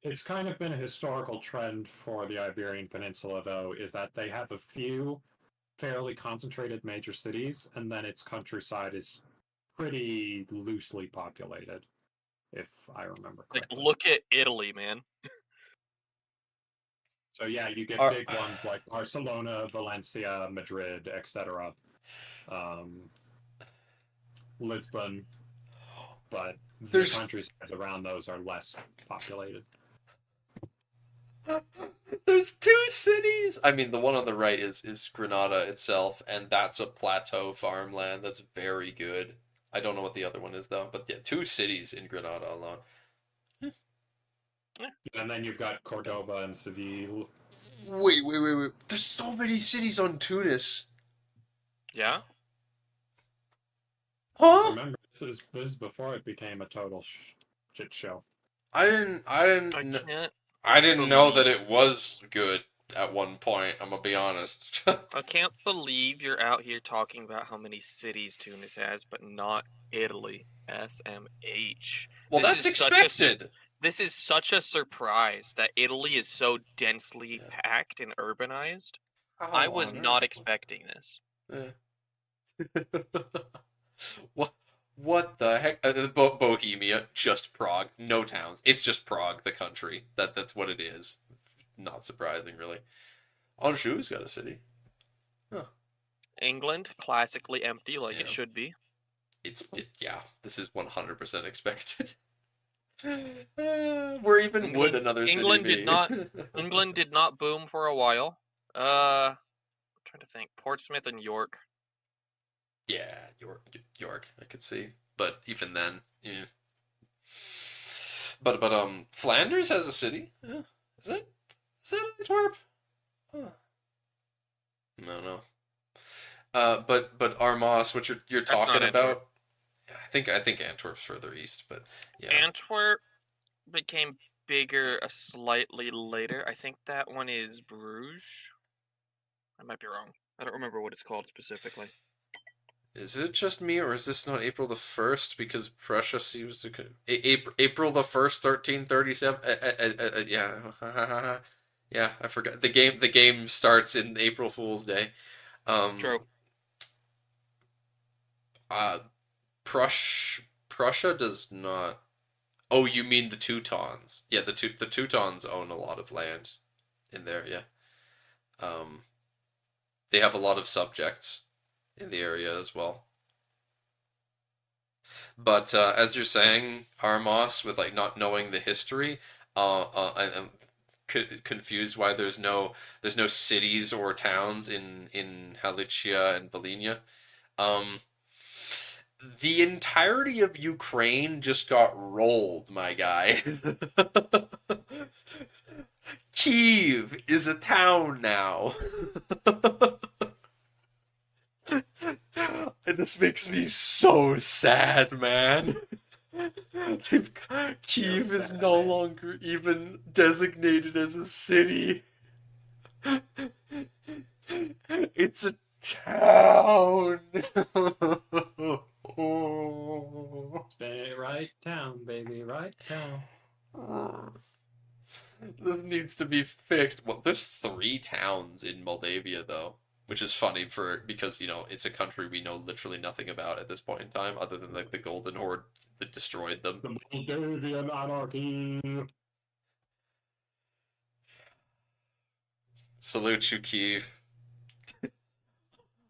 It's kind of been a historical trend for the Iberian Peninsula, though, is that they have a few fairly concentrated major cities, and then its countryside is pretty loosely populated, if I remember correctly. Like, look at Italy, man. So yeah, you get big ones like Barcelona, Valencia, Madrid, etc. Lisbon, but the countrysides around those are less populated. There's two cities. I mean, the one on the right is Granada itself, and that's a plateau farmland that's very good. I don't know what the other one is though, but yeah, two cities in Granada alone. And then you've got Cordoba and Seville. Wait. There's so many cities on Tunis. Yeah? Huh? Remember, this is before it became a total shit show. I didn't know that it was good at one point, I'm gonna be honest. I can't believe you're out here talking about how many cities Tunis has, but not Italy. SMH. Well, that's expected. This is such a surprise that Italy is so densely packed and urbanized. I was not expecting this. What the heck? Bohemia, just Prague, no towns. It's just Prague, the country. That's what it is. Not surprising, really. Anjou's got a city. Huh. England, classically empty, like it Yeah. should be. Yeah, this is 100% expected. Where even would another city England be? did not. England did not boom for a while. I'm trying to think. Portsmouth and York. Yeah, York, I could see, but even then, yeah. But Flanders has a city. Yeah. Is that Antwerp? Huh. No, no. But Armagh, what you're That's talking not Antwerp. about? I think Antwerp's further east, but yeah. Antwerp became bigger slightly later. I think that one is Bruges. I might be wrong. I don't remember what it's called specifically. Is it just me, or is this not April the 1st? Because Prussia seems to April the 1st, 1337. Yeah, yeah. I forgot the game. The game starts in April Fool's Day. Um, True. uh, Prussia does not. Oh, you mean the Teutons? Yeah, the Teutons own a lot of land in there. Yeah. Um, they have a lot of subjects in the area as well. But as you're saying, Armos, with like not knowing the history, I'm confused why there's no cities or towns in Halicia and Volhynia. Um, the entirety of Ukraine just got rolled, my guy. Kyiv is a town now. And this makes me so sad, man. Kyiv is sad, no man. longer even designated as a city. It's a town. Stay right down, baby, right down. This needs to be fixed. Well, there's 3 towns in Moldavia, though, which is funny because it's a country we know literally nothing about at this point in time, other than like the Golden Horde that destroyed them. The Moldavian anarchy. Salute you, Kyiv.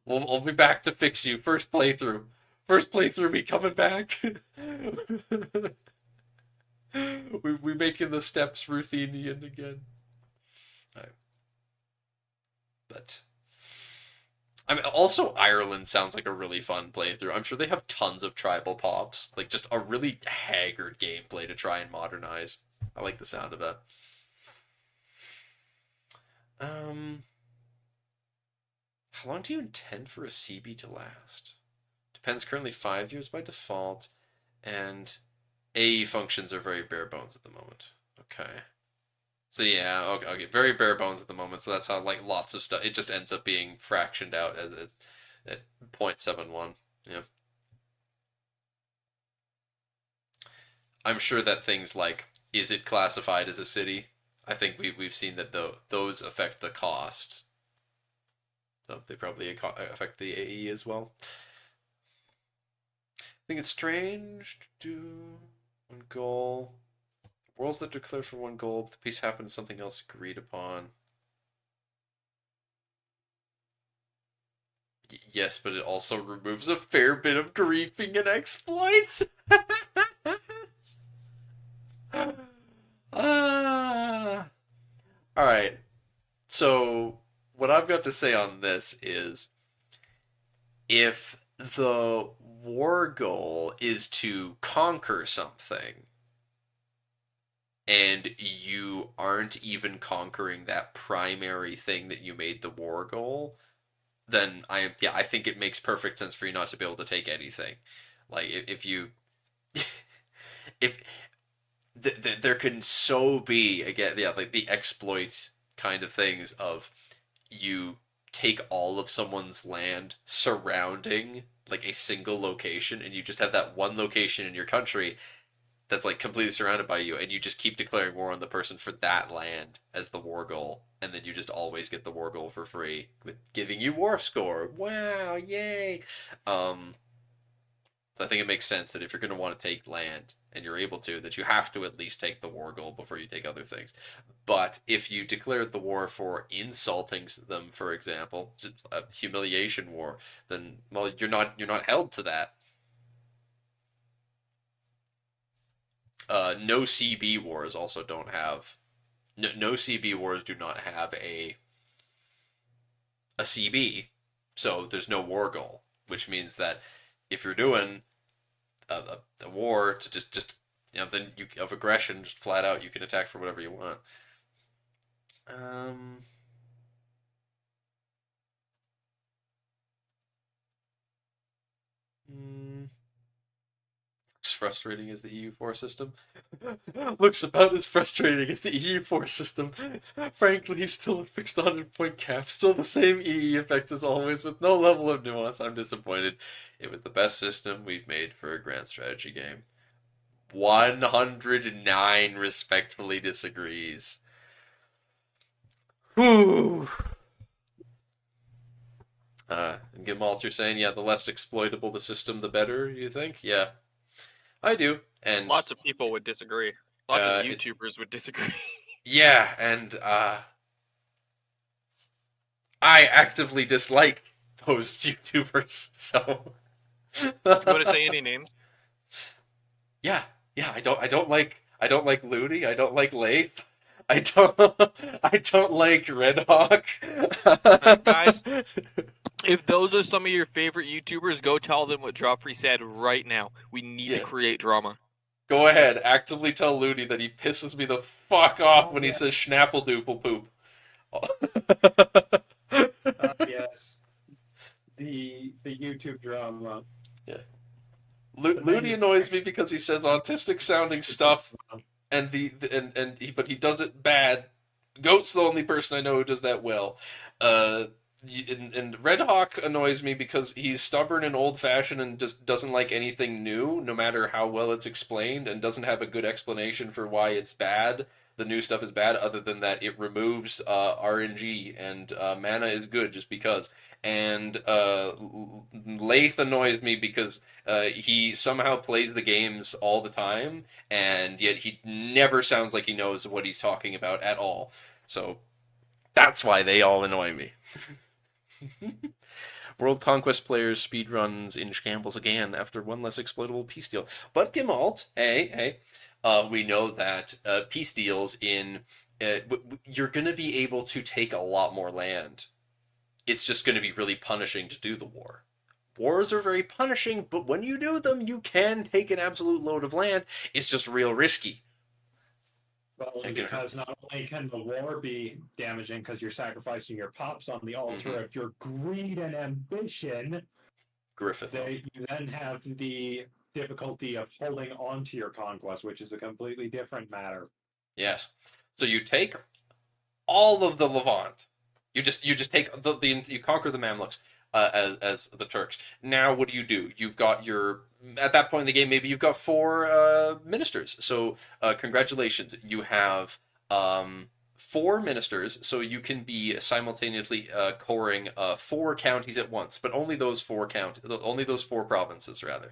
We'll be back to fix you. First playthrough. First playthrough, we coming back. we making the steps Ruthenian again. But I mean, also Ireland sounds like a really fun playthrough. I'm sure they have tons of tribal pops, like just a really haggard gameplay to try and modernize. I like the sound of that. How long do you intend for a CB to last? Depends. Currently 5 years by default, and AE functions are very bare bones at the moment. Okay. So yeah, okay, very bare bones at the moment. So that's how like lots of stuff. It just ends up being fractioned out as at 0.71. Yeah. I'm sure that things like is it classified as a city? I think we've seen that those affect the cost. So they probably affect the AE as well. I think it's strange to do one goal. Worlds that declare for one goal, but the peace happens something else agreed upon. Yes, but it also removes a fair bit of griefing and exploits. Alright. So, what I've got to say on this is if the war goal is to conquer something, and you aren't even conquering that primary thing that you made the war goal, then I think it makes perfect sense for you not to be able to take anything. Like if you if there can so be again like the exploit kind of things of you take all of someone's land surrounding like a single location, and you just have that one location in your country that's like completely surrounded by you, and you just keep declaring war on the person for that land as the war goal, and then you just always get the war goal for free with giving you war score. Wow, yay! So I think it makes sense that if you're going to want to take land, and you're able to, that you have to at least take the war goal before you take other things. But if you declared the war for insulting them, for example, just a humiliation war, then well, you're not held to that. No CB wars also don't have no CB wars do not have a CB, so there's no war goal, which means that if you're doing a war to just then you of aggression, just flat out, you can attack for whatever you want. Um, hmm. As frustrating as the EU4 system. Looks about as frustrating as the EU4 system. Frankly, still a fixed 100-point cap, still the same EE effect as always, with no level of nuance. I'm disappointed. It was the best system we've made for a grand strategy game. 109 respectfully disagrees. Whew. And Gimalt, you're saying, yeah, the less exploitable the system, the better, you think? Yeah, I do. And Lots of people would disagree. Lots of it- YouTubers would disagree. yeah, and I actively dislike those YouTubers, so Do you want to say any names? yeah, I don't like Looney, I don't like Lath, I don't I don't like Red Hawk. Guys, if those are some of your favorite YouTubers, go tell them what Joffrey said right now. We need to Yeah. create drama. Go ahead, actively tell Looney that he pisses me the fuck off when he yes. says schnappeldoopel poop. Yes. The YouTube drama. Looney annoys me because he says autistic sounding stuff, and but he does it bad. Goat's the only person I know who does that well. And Red Hawk annoys me because he's stubborn and old fashioned and just doesn't like anything new, no matter how well it's explained, and doesn't have a good explanation for why it's bad. The new stuff is bad, other than that it removes RNG and mana is good just because. And Lath annoys me because he somehow plays the games all the time, and yet he never sounds like he knows what he's talking about at all. So that's why they all annoy me. World Conquest players speedruns in shambles again after one less exploitable peace deal. But Gimalt, hey, we know that peace deals you're going to be able to take a lot more land. It's just going to be really punishing to do the war. Wars are very punishing, but when you do them, you can take an absolute load of land. It's just real risky. Well, and because not only can the war be damaging because you're sacrificing your pops on the altar of your greed and ambition, Griffith. you then have the difficulty of holding on to your conquest, which is a completely different matter. Yes. So you take all of the Levant. You just take you conquer the Mamluks as the Turks. Now what do? You've got at that point in the game, maybe you've got 4 ministers. So congratulations, you have 4 ministers. So you can be simultaneously coring 4 counties at once, but only those 4 provinces rather.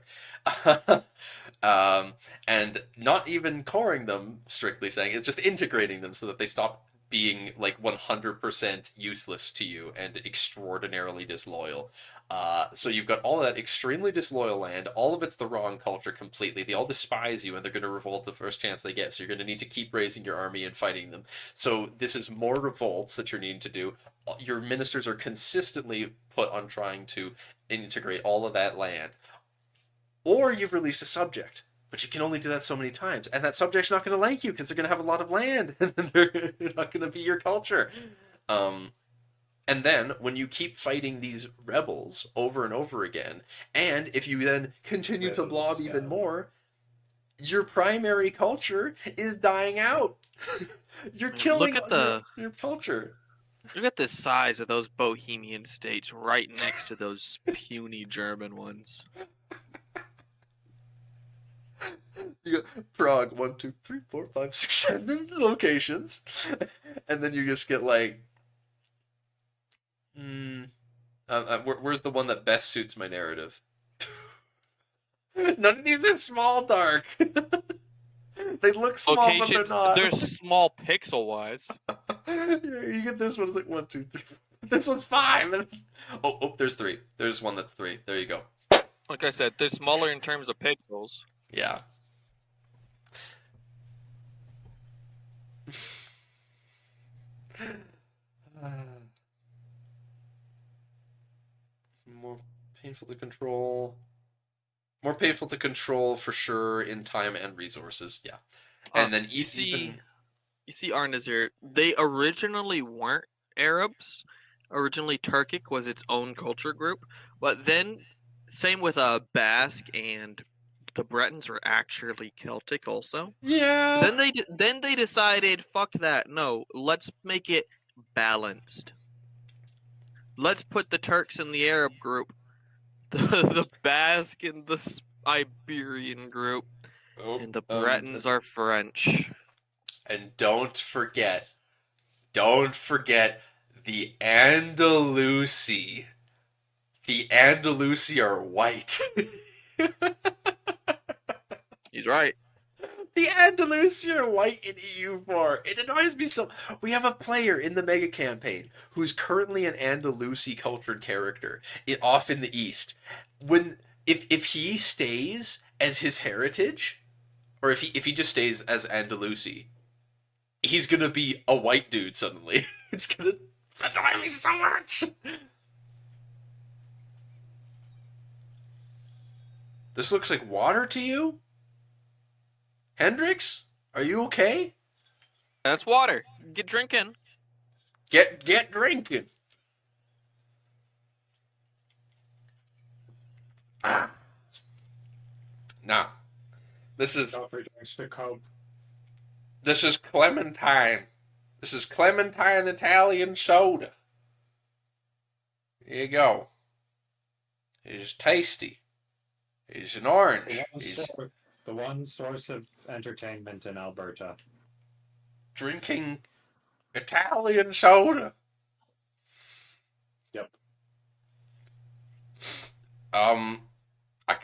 And not even coring them, strictly saying, it's just integrating them so that they stop being like 100% useless to you and extraordinarily disloyal. So you've got all of that extremely disloyal land. All of it's the wrong culture completely. They all despise you and they're going to revolt the first chance they get. So you're going to need to keep raising your army and fighting them. So this is more revolts that you're needing to do. Your ministers are consistently put on trying to integrate all of that land. Or you've released a subject. But you can only do that so many times, and that subject's not going to like you because they're going to have a lot of land, and they're not going to be your culture. And then when you keep fighting these rebels over and over again, and if you then continue to blob even more, your primary culture is dying out. You're killing your culture. Look at the size of those Bohemian states right next to those puny German ones. You got Prague, 1, 2, 3, 4, 5, 6, 7 locations, and then you just get like, where's the one that best suits my narrative? None of these are small dark. They look small, but they're Locations, not. they're small pixel-wise. You get this one. It's like 1, 2, 3. This one's 5. Oh, there's 3. There's one that's 3. There you go. Like I said, they're smaller in terms of pixels. Yeah. More painful to control. More painful to control for sure in time and resources. Yeah. And then You see, Arnazir, they originally weren't Arabs. Originally, Turkic was its own culture group, but then, same with Basque and the Bretons were actually Celtic also. Yeah. Then they decided, fuck that. No, let's make it balanced. Let's put the Turks in the Arab group, the Basque in the Iberian group, and the Bretons are French. And don't forget the Andalusi. The Andalusi are white. He's right. The Andalusi are white in EU4. It annoys me so. We have a player in the mega campaign who's currently an Andalusi cultured character off in the east. If he stays as his heritage, or if he just stays as Andalusi, he's gonna be a white dude suddenly. It's gonna annoy me so much. This looks like water to you? Hendrix? Are you okay? That's water. Get drinking. Get drinking. Ah. Now, this is Clementine. This is Clementine Italian soda. Here you go. It's tasty. It's an orange. The one source of entertainment in Alberta. Drinking Italian soda. Yep. I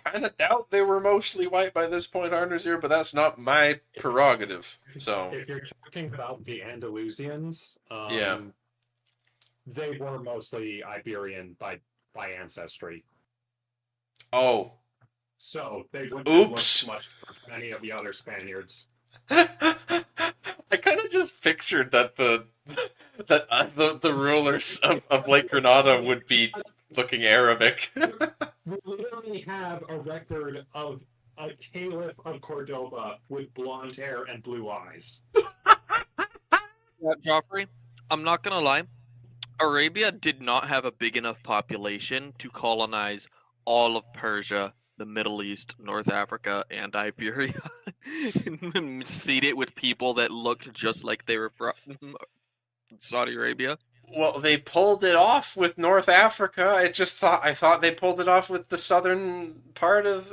kind of doubt they were mostly white by this point, Arnazir, but that's not my prerogative. So if you're talking about the Andalusians, yeah, they were mostly Iberian by ancestry. Oh. So they wouldn't Oops. look much for any of the other Spaniards. I kind of just pictured that the rulers of Lake Granada would be looking Arabic. We literally have a record of a caliph of Cordoba with blonde hair and blue eyes. Joffrey, I'm not gonna lie. Arabia did not have a big enough population to colonize all of Persia, the Middle East, North Africa, and Iberia, and seed it with people that looked just like they were from Saudi Arabia. Well, they pulled it off with North Africa. I thought they pulled it off with the southern part of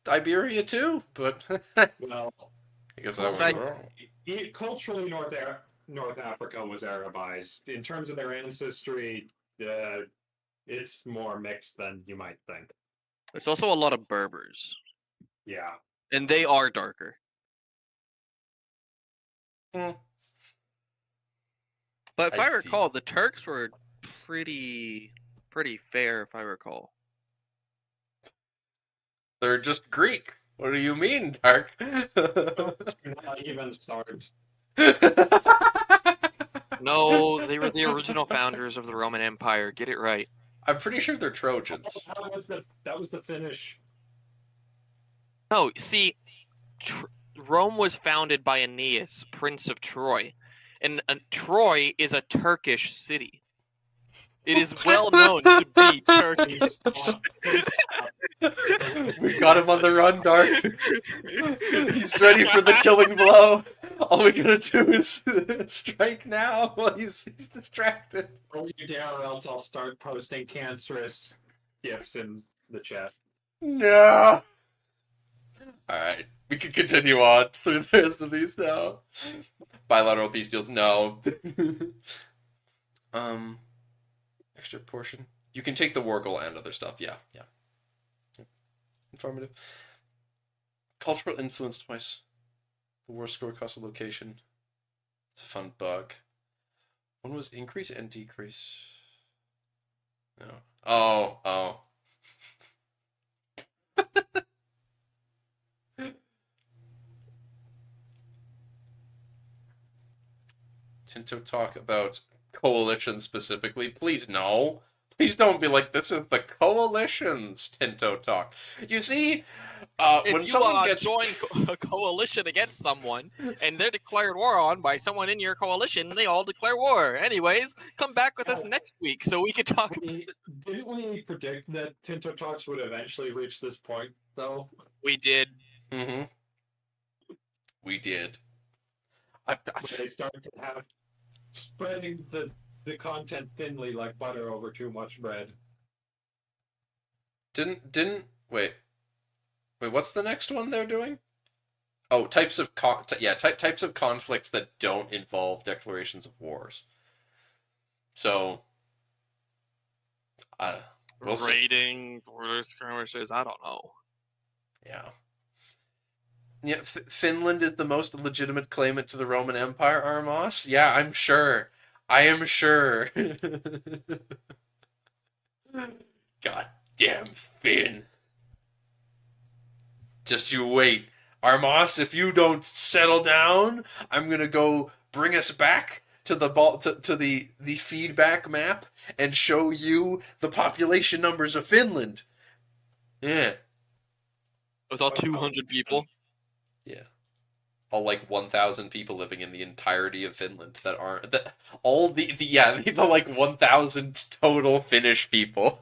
Iberia too, but Well, I guess I was wrong. Culturally, North Africa was Arabized. In terms of their ancestry, it's more mixed than you might think. There's also a lot of Berbers. Yeah. And they are darker. But if I recall, the Turks were pretty fair, if I recall. They're just Greek. What do you mean, dark? Not even start. No, they were the original founders of the Roman Empire. Get it right. I'm pretty sure they're Trojans. That was the finish. No, see, Rome was founded by Aeneas, Prince of Troy. And Troy is a Turkish city. It is well known to be Turkish. We got him on the run, Dark. He's ready for the killing blow. All we gotta do is strike now while he's distracted. Throw you down, or else I'll start posting cancerous gifs in the chat. No. Alright, we can continue on through the rest of these now. Bilateral peace deals, no. Extra portion. You can take the Wargle and other stuff, yeah. informative. Cultural influence twice. The war score cost of location. It's a fun bug. One was increase and decrease. No. Oh. Tinto talk about coalition specifically. Please no. Please don't be like, this is the coalition's Tinto talk. You see, If when you someone gets join a coalition against someone and they're declared war on by someone in your coalition, they all declare war. Anyways, come back with us next week so we can talk. Didn't we predict that Tinto Talks would eventually reach this point, though? We did. Mm-hmm. We did. When they start to have spreading the content thinly like butter over too much bread. Didn't wait. What's the next one they're doing? Oh, types of types of conflicts that don't involve declarations of wars. So, we'll see. Raiding, border skirmishes, I don't know. Yeah. Yeah, Finland is the most legitimate claimant to the Roman Empire, Armos? Yeah, I'm sure. I am sure. God damn Finn. Just you wait. Armos, if you don't settle down, I'm gonna go bring us back to the the feedback map and show you the population numbers of Finland. Yeah. With all 200 people. Yeah. All like 1,000 people living in the entirety of Finland that aren't all the like 1,000 total Finnish people.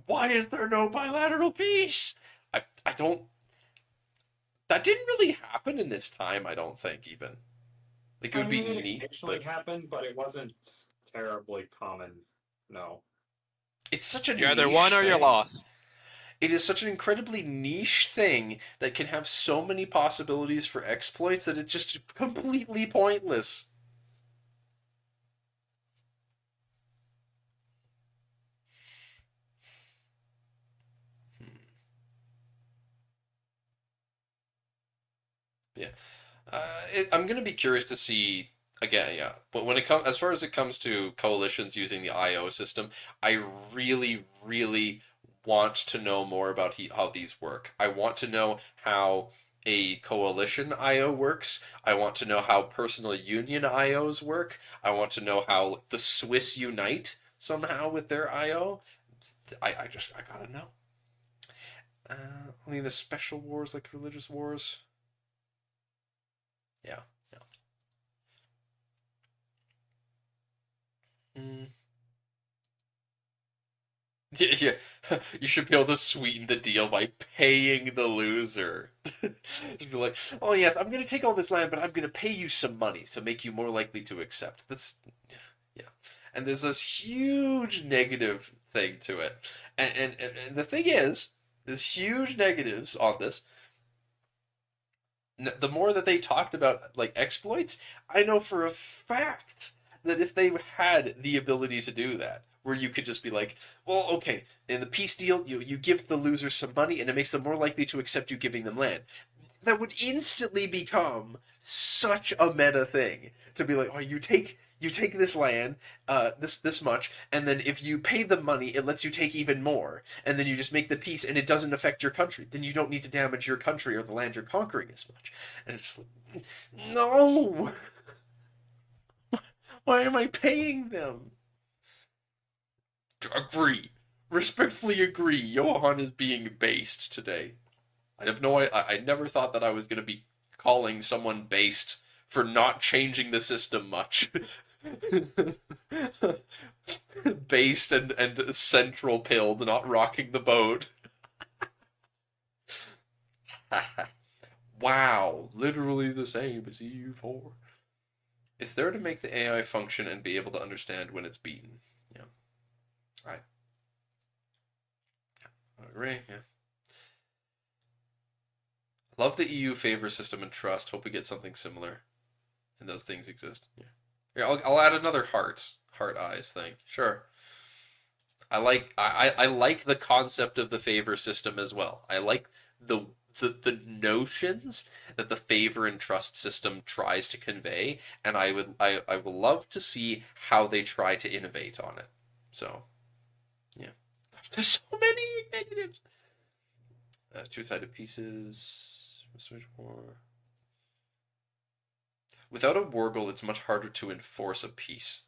Why is there no bilateral peace? I don't. That didn't really happen in this time. I don't think even. Like it would be neat. It actually happened, but it wasn't terribly common. No. It's such a You're either niche won or you're thing. lost. It is such an incredibly niche thing that can have so many possibilities for exploits that it's just completely pointless. Yeah, I'm gonna be curious to see again. Yeah, but when it comes as far as it comes to coalitions using the IO system, I really, really want to know more about how these work. I want to know how a coalition IO works. I want to know how personal union IOs work. I want to know how the Swiss unite somehow with their IO. I gotta know. Only the special wars like religious wars. Yeah. Mm. Yeah, you should be able to sweeten the deal by paying the loser. Just be like, oh yes, I'm gonna take all this land, but I'm gonna pay you some money to make you more likely to accept. That's, yeah. And there's this huge negative thing to it. And the thing is, there's huge negatives on this. The more that they talked about like exploits, I know for a fact that if they had the ability to do that, where you could just be like, well, okay, in the peace deal, you give the loser some money and it makes them more likely to accept you giving them land. That would instantly become such a meta thing to be like, oh, you take this land, this much, and then if you pay the money, it lets you take even more, and then you just make the peace, and it doesn't affect your country. Then you don't need to damage your country or the land you're conquering as much. And it's like, no. Why am I paying them? Agree. Respectfully agree. Johan is being based today. I never thought that I was going to be calling someone based for not changing the system much. Based and central pilled, not rocking the boat. Wow, literally the same as EU4. It's there to make the AI function and be able to understand when it's beaten. Yeah. I agree, yeah. Love the EU favor system and trust. Hope we get something similar. And those things exist. Yeah. Here, I'll add another heart eyes thing. Sure. I like the concept of the favor system as well. I like the the notions that the favor and trust system tries to convey, and I would love to see how they try to innovate on it. So yeah, there's so many negatives. Two-sided pieces. Without a war goal, it's much harder to enforce a peace.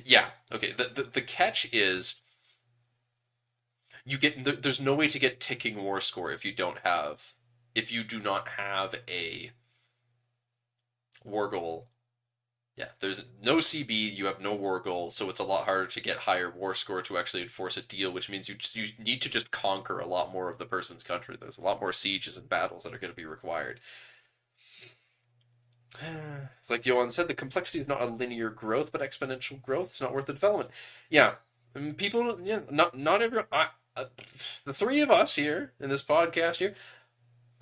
Yeah. Okay. The catch is there's no way to get ticking war score if you do not have a war goal. Yeah, there's no CB, you have no war goal, so it's a lot harder to get higher war score to actually enforce a deal, which means you need to just conquer a lot more of the person's country. There's a lot more sieges and battles that are going to be required. It's like Johan said, the complexity is not a linear growth, but exponential growth. It's not worth the development. Yeah, people, yeah, not everyone. The three of us here in this podcast here,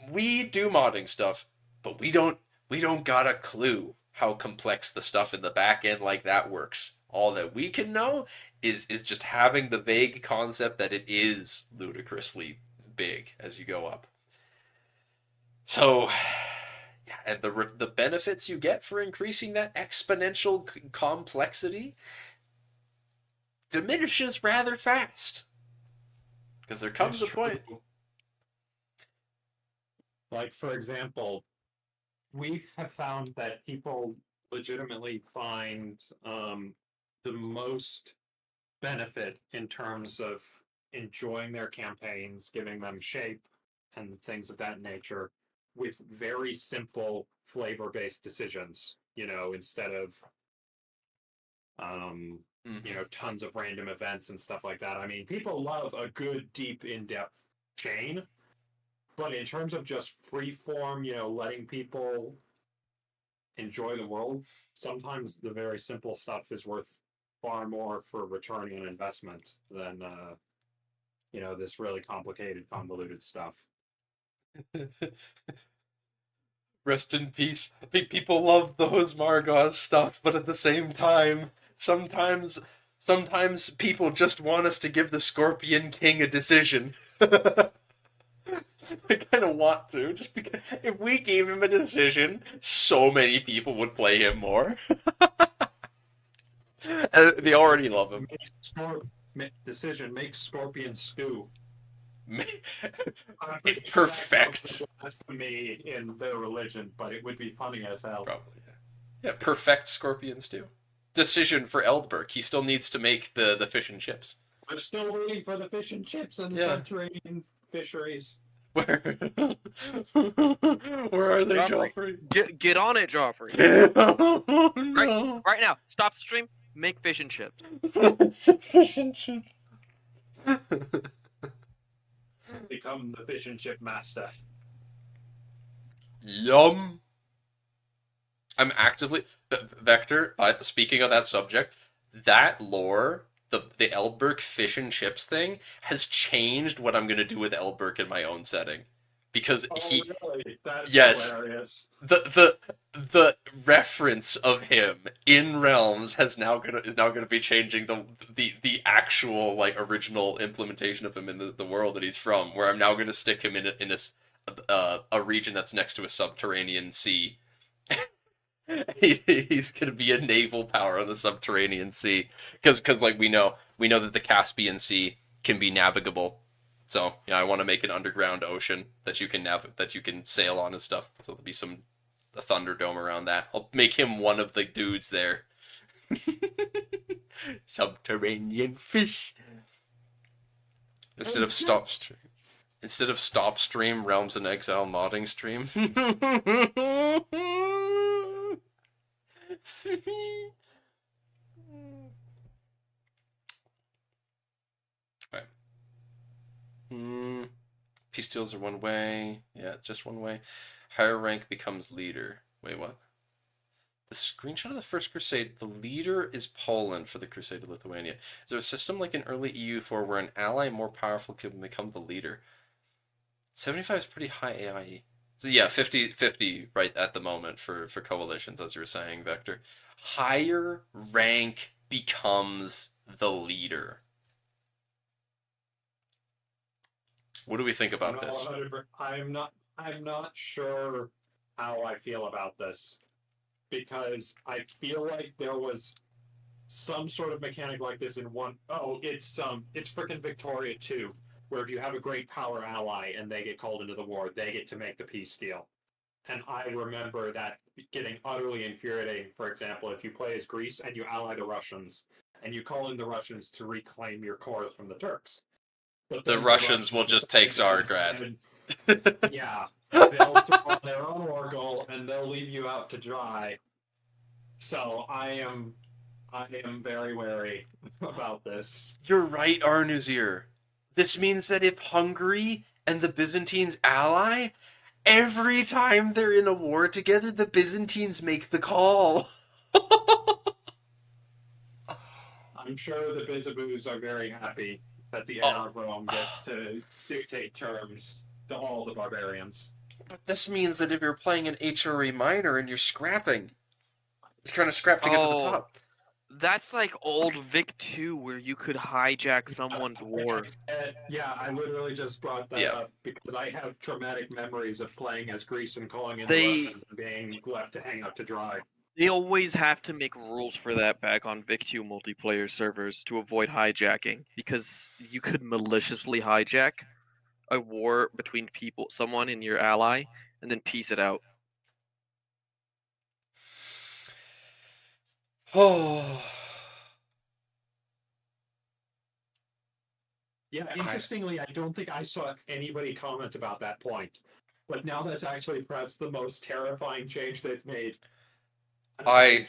we do modding stuff, but we don't got a clue how complex the stuff in the back end like that works. All that we can know is just having the vague concept that it is ludicrously big as you go up. So, yeah, and the benefits you get for increasing that exponential complexity diminishes rather fast. Because there comes a point. Like, for example, we have found that people legitimately find the most benefit in terms of enjoying their campaigns, giving them shape, and things of that nature with very simple flavor-based decisions, instead of tons of random events and stuff like that. I mean, people love a good, deep, in-depth chain, but in terms of just free form, letting people enjoy the world, sometimes the very simple stuff is worth far more for return on investment than this really complicated, convoluted stuff. Rest in peace. People love those Margaz stuff, but at the same time, sometimes people just want us to give the Scorpion King a decision. I kind of want to, just because if we gave him a decision, so many people would play him more. They already love him. Decision, make Scorpion stew. Perfect. For me in their religion, but it would be funny as hell. Probably, yeah. Perfect Scorpion stew. Decision for Eldberg. He still needs to make the fish and chips. We're still waiting for the fish and chips and the subterranean fisheries. Where are they, Joffrey? Get on it, Joffrey. Oh, no. Right now. Stop the stream. Make fish and chips. Fish and chips. Become the fish and chip master. Yum. I'm actively Vector. Speaking of that subject, that lore, the Eldberg fish and chips thing, has changed what I'm gonna do with Eldberg in my own setting, because really? That's hilarious. The reference of him in Realms is now gonna be changing the actual like original implementation of him in the world that he's from, where I'm now gonna stick him in a region that's next to a subterranean sea. He's gonna be a naval power on the subterranean sea, because like we know that the Caspian Sea can be navigable. So yeah, I want to make an underground ocean that you can sail on and stuff. So there'll be a Thunderdome around that. I'll make him one of the dudes there. Subterranean fish. Instead of stop stream, Realms in Exile modding stream. Right. Peace deals are one way. Yeah, just one way. Higher rank becomes leader. Wait, what? The screenshot of the First Crusade, the leader is Poland for the Crusade of Lithuania. Is there a system like in early EU4 where an ally more powerful can become the leader? 75 is pretty high AIE. So yeah, 50 right at the moment for coalitions, as you were saying, Vector. Higher rank becomes the leader. What do we think about No, this? I'm not sure how I feel about this because I feel like there was some sort of mechanic like this in one oh it's freaking Victoria 2, where if you have a great power ally and they get called into the war, they get to make the peace deal. And I remember that getting utterly infuriating. For example, if you play as Greece and you ally the Russians and you call in the Russians to reclaim your cores from the Turks. But The then Russians will just take decide Tsargrad. yeah, they'll throw on their own Oracle and they'll leave you out to dry. So I am very wary about this. You're right, Arnuzir. This means that if Hungary and the Byzantines ally, every time they're in a war together, the Byzantines make the call. I'm sure the Bizaboos are very happy that the Oh. heir of Rome gets to dictate terms to all the barbarians. But this means that if you're playing an HRA minor and you're scrapping, you're trying to scrap to get to the Oh. top. That's like old Vic 2 where you could hijack someone's war. Yeah, I literally just brought that Yeah. up because I have traumatic memories of playing as Greece and calling in They- the Russians and being left to hang out to dry. They always have to make rules for that back on Vic 2 multiplayer servers to avoid hijacking, because you could maliciously hijack a war between someone in your ally, and then piece it out. Oh. Yeah, interestingly, I don't think I saw anybody comment about that point. But now that's actually perhaps the most terrifying change they've made. I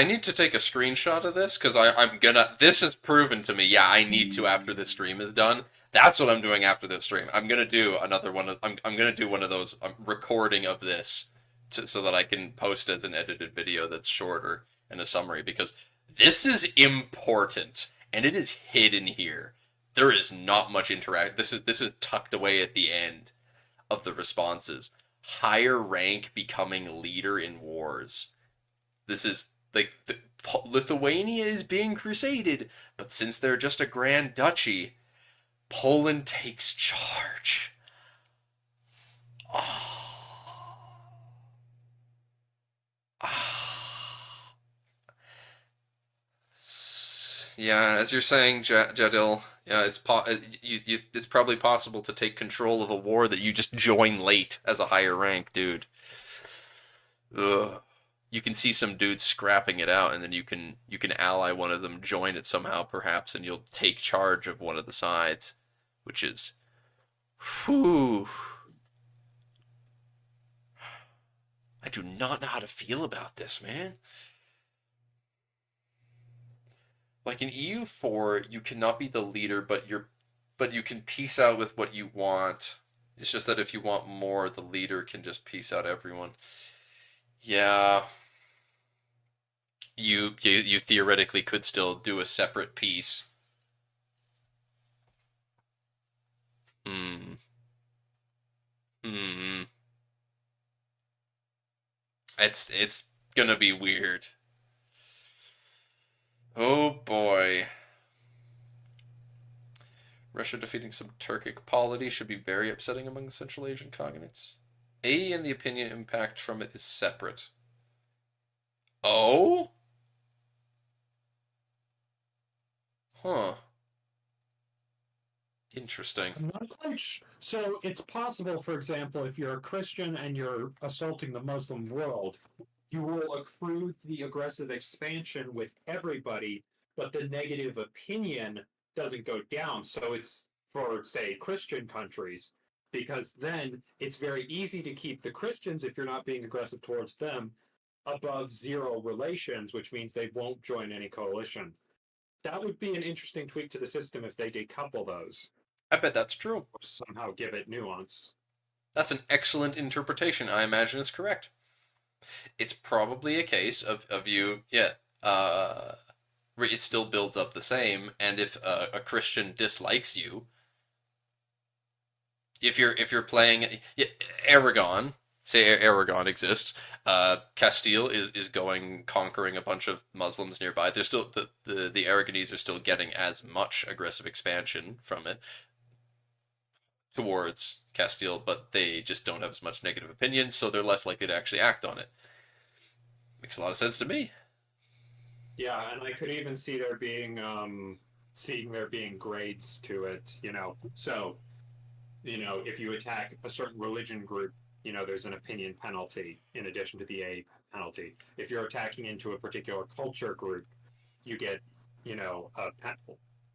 need to take a screenshot of this because I'm gonna. This is proven to me. Yeah, I need to after this stream is done. That's what I'm doing after this stream. I'm gonna do another one. I'm gonna do one of those recording of this so that I can post as an edited video that's shorter and a summary because this is important and it is hidden here. There is not much interact. This is tucked away at the end of the responses. Higher rank becoming leader in wars. This is like Lithuania is being crusaded, but since they're just a grand duchy, Poland takes charge. Yeah, as you're saying, Jadil, yeah, it's probably possible to take control of a war that you just join late as a higher rank, dude. Ugh. You can see some dudes scrapping it out, and then you can ally one of them, join it somehow, perhaps, and you'll take charge of one of the sides, which is, whew. I do not know how to feel about this, man. Like in EU4, you cannot be the leader, but you can peace out with what you want. It's just that if you want more, the leader can just peace out everyone. Yeah. You theoretically could still do a separate piece. It's gonna be weird. Oh boy. Russia defeating some Turkic polity should be very upsetting among Central Asian cognates. A and the opinion impact from it is separate. Oh? Huh. Interesting. I'm not quite sure. So it's possible, for example, if you're a Christian and you're assaulting the Muslim world, you will accrue the aggressive expansion with everybody, but the negative opinion doesn't go down. So it's for, say, Christian countries, because then it's very easy to keep the Christians, if you're not being aggressive towards them, above zero relations, which means they won't join any coalition. That would be an interesting tweak to the system if they decouple those. I bet that's true. Or somehow give it nuance. That's an excellent interpretation. I imagine it's correct. It's probably a case of you, yeah, it still builds up the same, and if a Christian dislikes you, if you're playing Aragon, say Aragon exists, Castile is going conquering a bunch of Muslims nearby. There's still the Aragonese are still getting as much aggressive expansion from it. towards Castile, but they just don't have as much negative opinion, so they're less likely to actually act on it. Makes a lot of sense to me. Yeah, and I could even see seeing there being grades to it, So, if you attack a certain religion group, there's an opinion penalty in addition to the A penalty. If you're attacking into a particular culture group, you get, a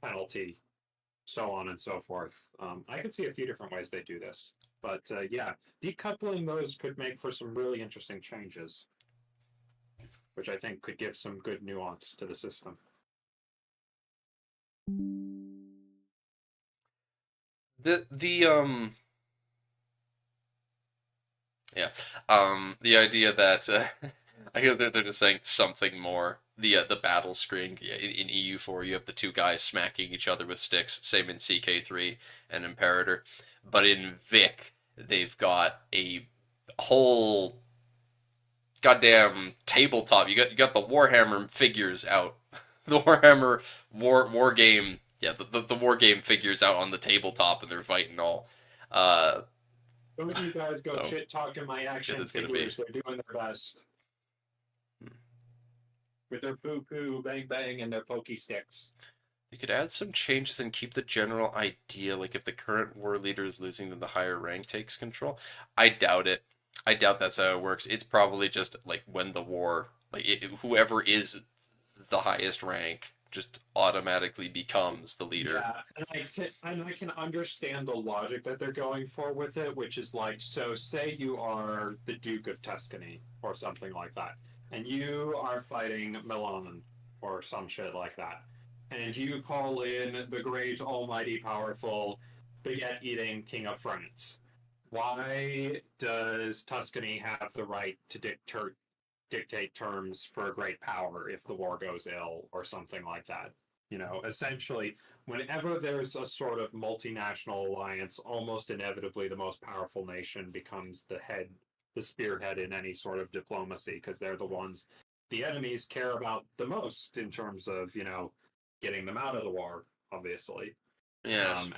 penalty, so on and so forth. I could see a few different ways they do this. But yeah, decoupling those could make for some really interesting changes, which I think could give some good nuance to the system. The yeah the idea that I hear they're just saying something more. The battle screen, yeah, in EU4 you have the two guys smacking each other with sticks. Same in CK3 and Imperator, but in Vic they've got a whole goddamn tabletop. You got the Warhammer figures out, the Warhammer war game. Yeah, the war game figures out on the tabletop, and they're fighting all. Uh, Don't you guys go so shit talking my action it's gonna be. figures. They're doing their best with their poo poo, bang bang, and their pokey sticks. You could add some changes and keep the general idea, like if the current war leader is losing, then the higher rank takes control. I doubt it. I doubt that's how it works. It's probably just like when the war, whoever is the highest rank just automatically becomes the leader. Yeah, and I can understand the logic that they're going for with it, which is like, so say you are the Duke of Tuscany or something like that, and you are fighting Milan or some shit like that, and you call in the great, almighty, powerful, baguette-eating King of France. Why does Tuscany have the right to dictate terms for a great power if the war goes ill or something like that? Essentially, whenever there's a sort of multinational alliance, almost inevitably the most powerful nation becomes the spearhead in any sort of diplomacy, because they're the ones the enemies care about the most in terms of, getting them out of the war, obviously. Yes.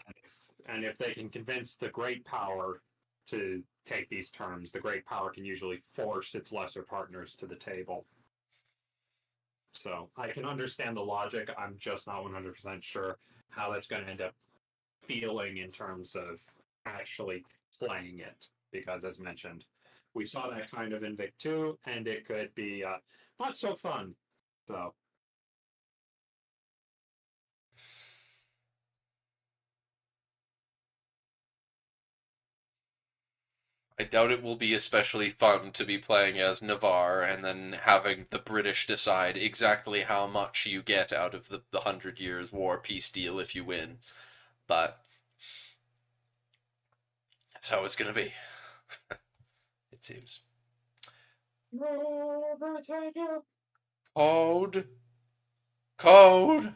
And if they can convince the great power to take these terms, the great power can usually force its lesser partners to the table. So I can understand the logic. I'm just not 100% sure how that's going to end up feeling in terms of actually playing it. Because, as mentioned, we saw that kind of in Vic 2, and it could be not so fun. So. I doubt it will be especially fun to be playing as Navarre and then having the British decide exactly how much you get out of the 100 Years' War peace deal if you win. But that's how it's going to be, it seems. Code. Code.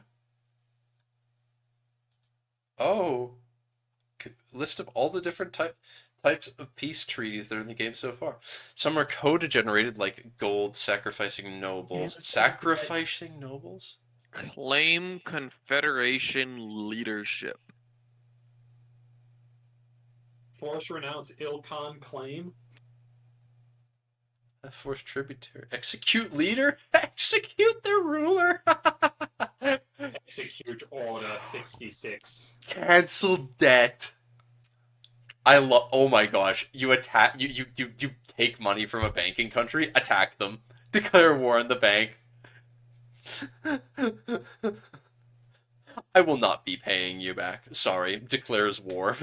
Oh. List of all the different types of peace treaties that are in the game so far. Some are code generated, like gold sacrificing nobles. Sacrificing nobles? Claim Confederation leadership. Force renounce Ilkhan claim. Force tributary. Execute leader? Execute the ruler? Execute Order 66. Cancel debt. Oh my gosh. You attack you take money from a banking country, attack them. Declare war on the bank. I will not be paying you back. Sorry. Declares war.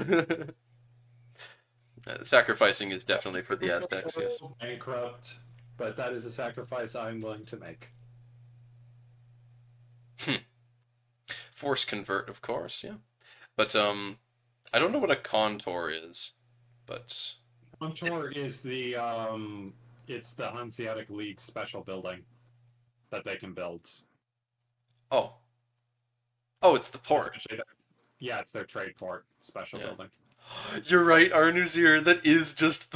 Sacrificing is definitely for the Aztecs, yes. Bankrupt, but that is a sacrifice I'm willing to make. Force convert, of course, yeah. But I don't know what a contour is, but Contour is it's the Hanseatic League special building that they can build. oh, it's the port. Yeah, it's their trade port special building. You're right, Arnuzir. That is just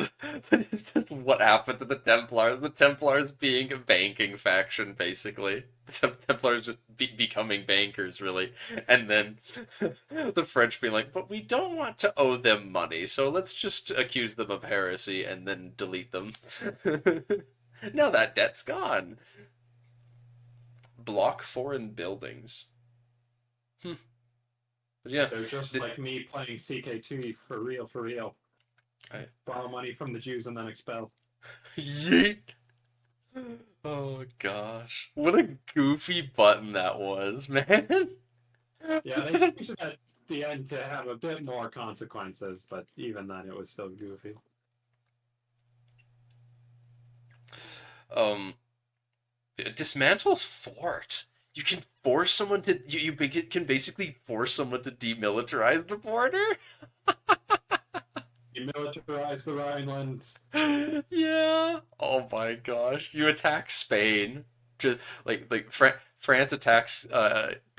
what happened to the Templars. The Templars being a banking faction, basically. The Templars just becoming bankers, really, and then the French being like, "But we don't want to owe them money, so let's just accuse them of heresy and then delete them." Now that debt's gone. Block foreign buildings. But yeah, They're just like me playing CK3 for real, for real. Borrow money from the Jews and then expel. yeet. Oh gosh, what a goofy button that was, man. Yeah, they changed it at the end to have a bit more consequences, but even then it was still goofy. um, dismantle fort. You can force someone to can basically force someone to demilitarize the border. Demilitarize the Rhineland. Yeah. Oh my gosh. You attack Spain. Just France attacks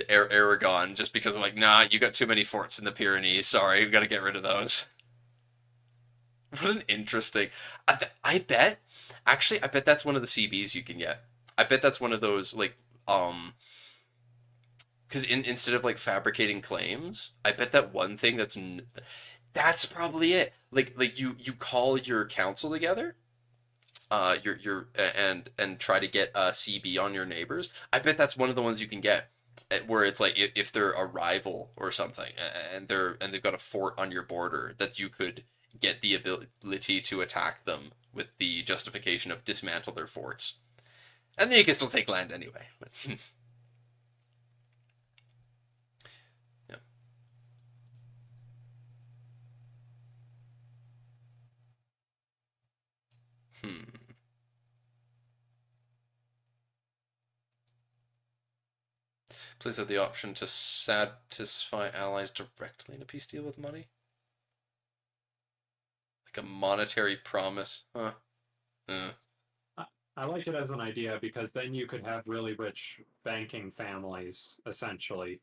Aragon just because I'm like, nah, you got too many forts in the Pyrenees. Sorry, we got to get rid of those. What an interesting. I bet. Actually, I bet that's one of the CBs you can get. I bet that's one of those because instead of like fabricating claims, I bet that one thing that's probably it. Like you call your council together, your and try to get a CB on your neighbors. I bet that's one of the ones you can get, where it's like if they're a rival or something, and they've got a fort on your border that you could get the ability to attack them with the justification of dismantle their forts, and then you can still take land anyway. Yeah. Hmm. Please have the option to satisfy allies directly in a peace deal with money. Like a monetary promise. Huh. I like it as an idea because then you could have really rich banking families, essentially,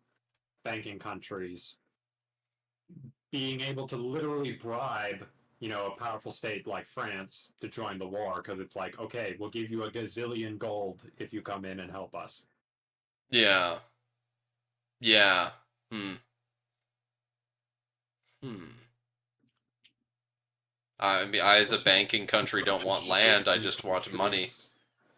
banking countries, being able to literally bribe, a powerful state like France to join the war because it's like, okay, we'll give you a gazillion gold if you come in and help us. Yeah. Yeah. Hmm. Hmm. I mean, I as a banking country don't want land. I just want money.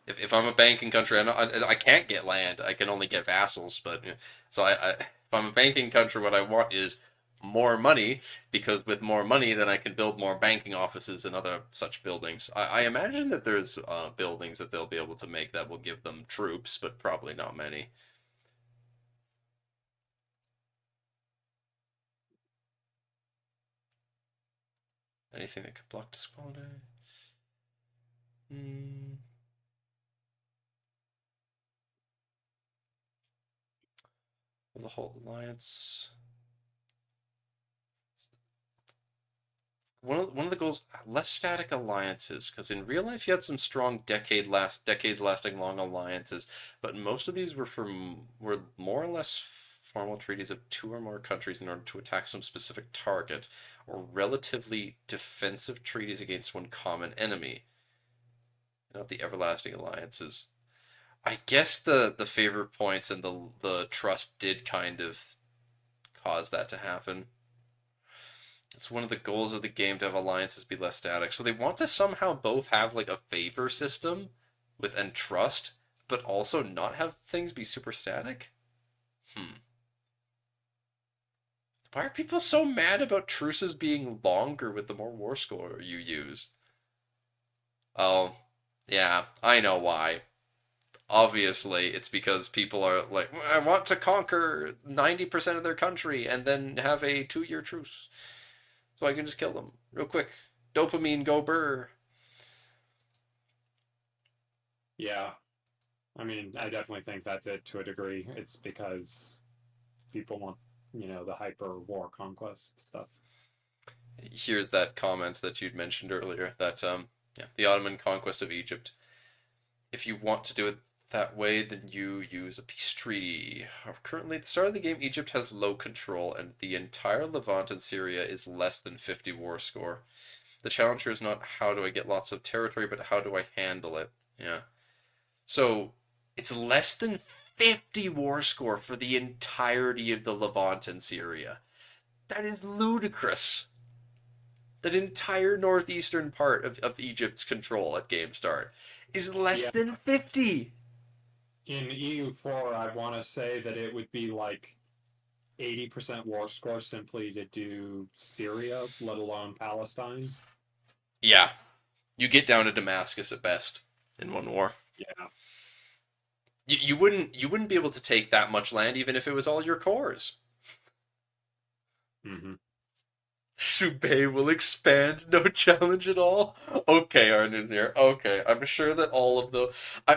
If I'm a banking country, I can't get land. I can only get vassals. But so if I'm a banking country, what I want is more money because with more money, then I can build more banking offices and other such buildings. I imagine that there's buildings that they'll be able to make that will give them troops, but probably not many. Anything that could block disquality. Hmm. The whole alliance. One of the goals, less static alliances, because in real life you had some strong decades lasting long alliances, but most of these were more or less formal treaties of two or more countries in order to attack some specific target, or relatively defensive treaties against one common enemy. Not the everlasting alliances. I guess the favor points and the trust did kind of cause that to happen. It's one of the goals of the game to have alliances be less static. So they want to somehow both have like a favor system with and trust, but also not have things be super static. Hmm. Why are people so mad about truces being longer with the more war score you use? Oh, yeah, I know why. Obviously, it's because people are like, I want to conquer 90% of their country and then have a 2 year truce. So I can just kill them real quick. Dopamine go burr. Yeah, I mean, I definitely think that's it to a degree. It's because people want, the hyper war conquest stuff. Here's that comment that you'd mentioned earlier that yeah, the Ottoman conquest of Egypt. If you want to do it that way, then you use a peace treaty. Currently, at the start of the game, Egypt has low control, and the entire Levant and Syria is less than 50 war score. The challenge here is not how do I get lots of territory, but how do I handle it? Yeah. So, it's less than 50 war score for the entirety of the Levant and Syria. That is ludicrous. That entire northeastern part of Egypt's control at game start is less Yeah. than 50. In EU4, I want to say that it would be like 80% war score simply to do Syria, let alone Palestine. Yeah. You get down to Damascus at best in one war. Yeah. You wouldn't be able to take that much land even if it was all your cores. Mm-hmm. Subay will expand, no challenge at all. Okay, Arnuzir. Okay, I'm sure that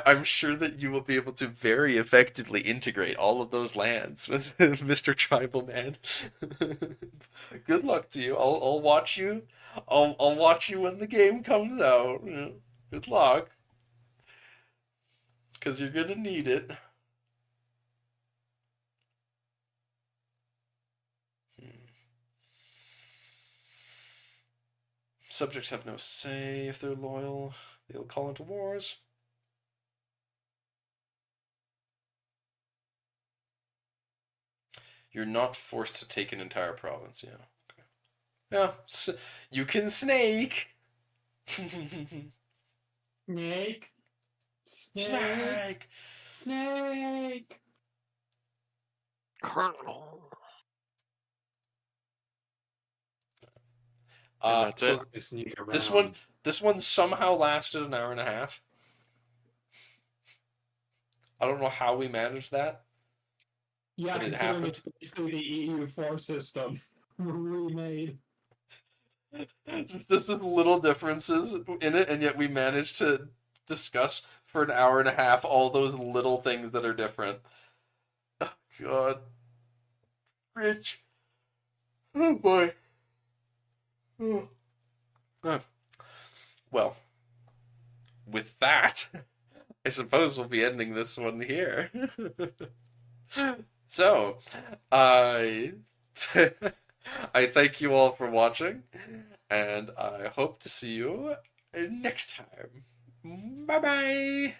I'm sure that you will be able to very effectively integrate all of those lands, Mr. Tribal Man. Good luck to you. I'll watch you. I'll watch you when the game comes out. Good luck, because you're gonna need it. Subjects have no say if they're loyal. They'll call into wars. You're not forced to take an entire province, yeah. Okay. Yeah, you can snake. Snake. Snake. Snake. Colonel. Uh, that's so it. Sneak this around. this one somehow lasted an hour and a half. I don't know how we managed that. Yeah, but it considering happened. it's basically the EU4 system remade. Just with little differences in it, and yet we managed to discuss for an hour and a half all those little things that are different. Oh, God. Rich. Oh, boy. Oh. Well, with that, I suppose we'll be ending this one here. So, I I thank you all for watching, and I hope to see you next time. Bye bye.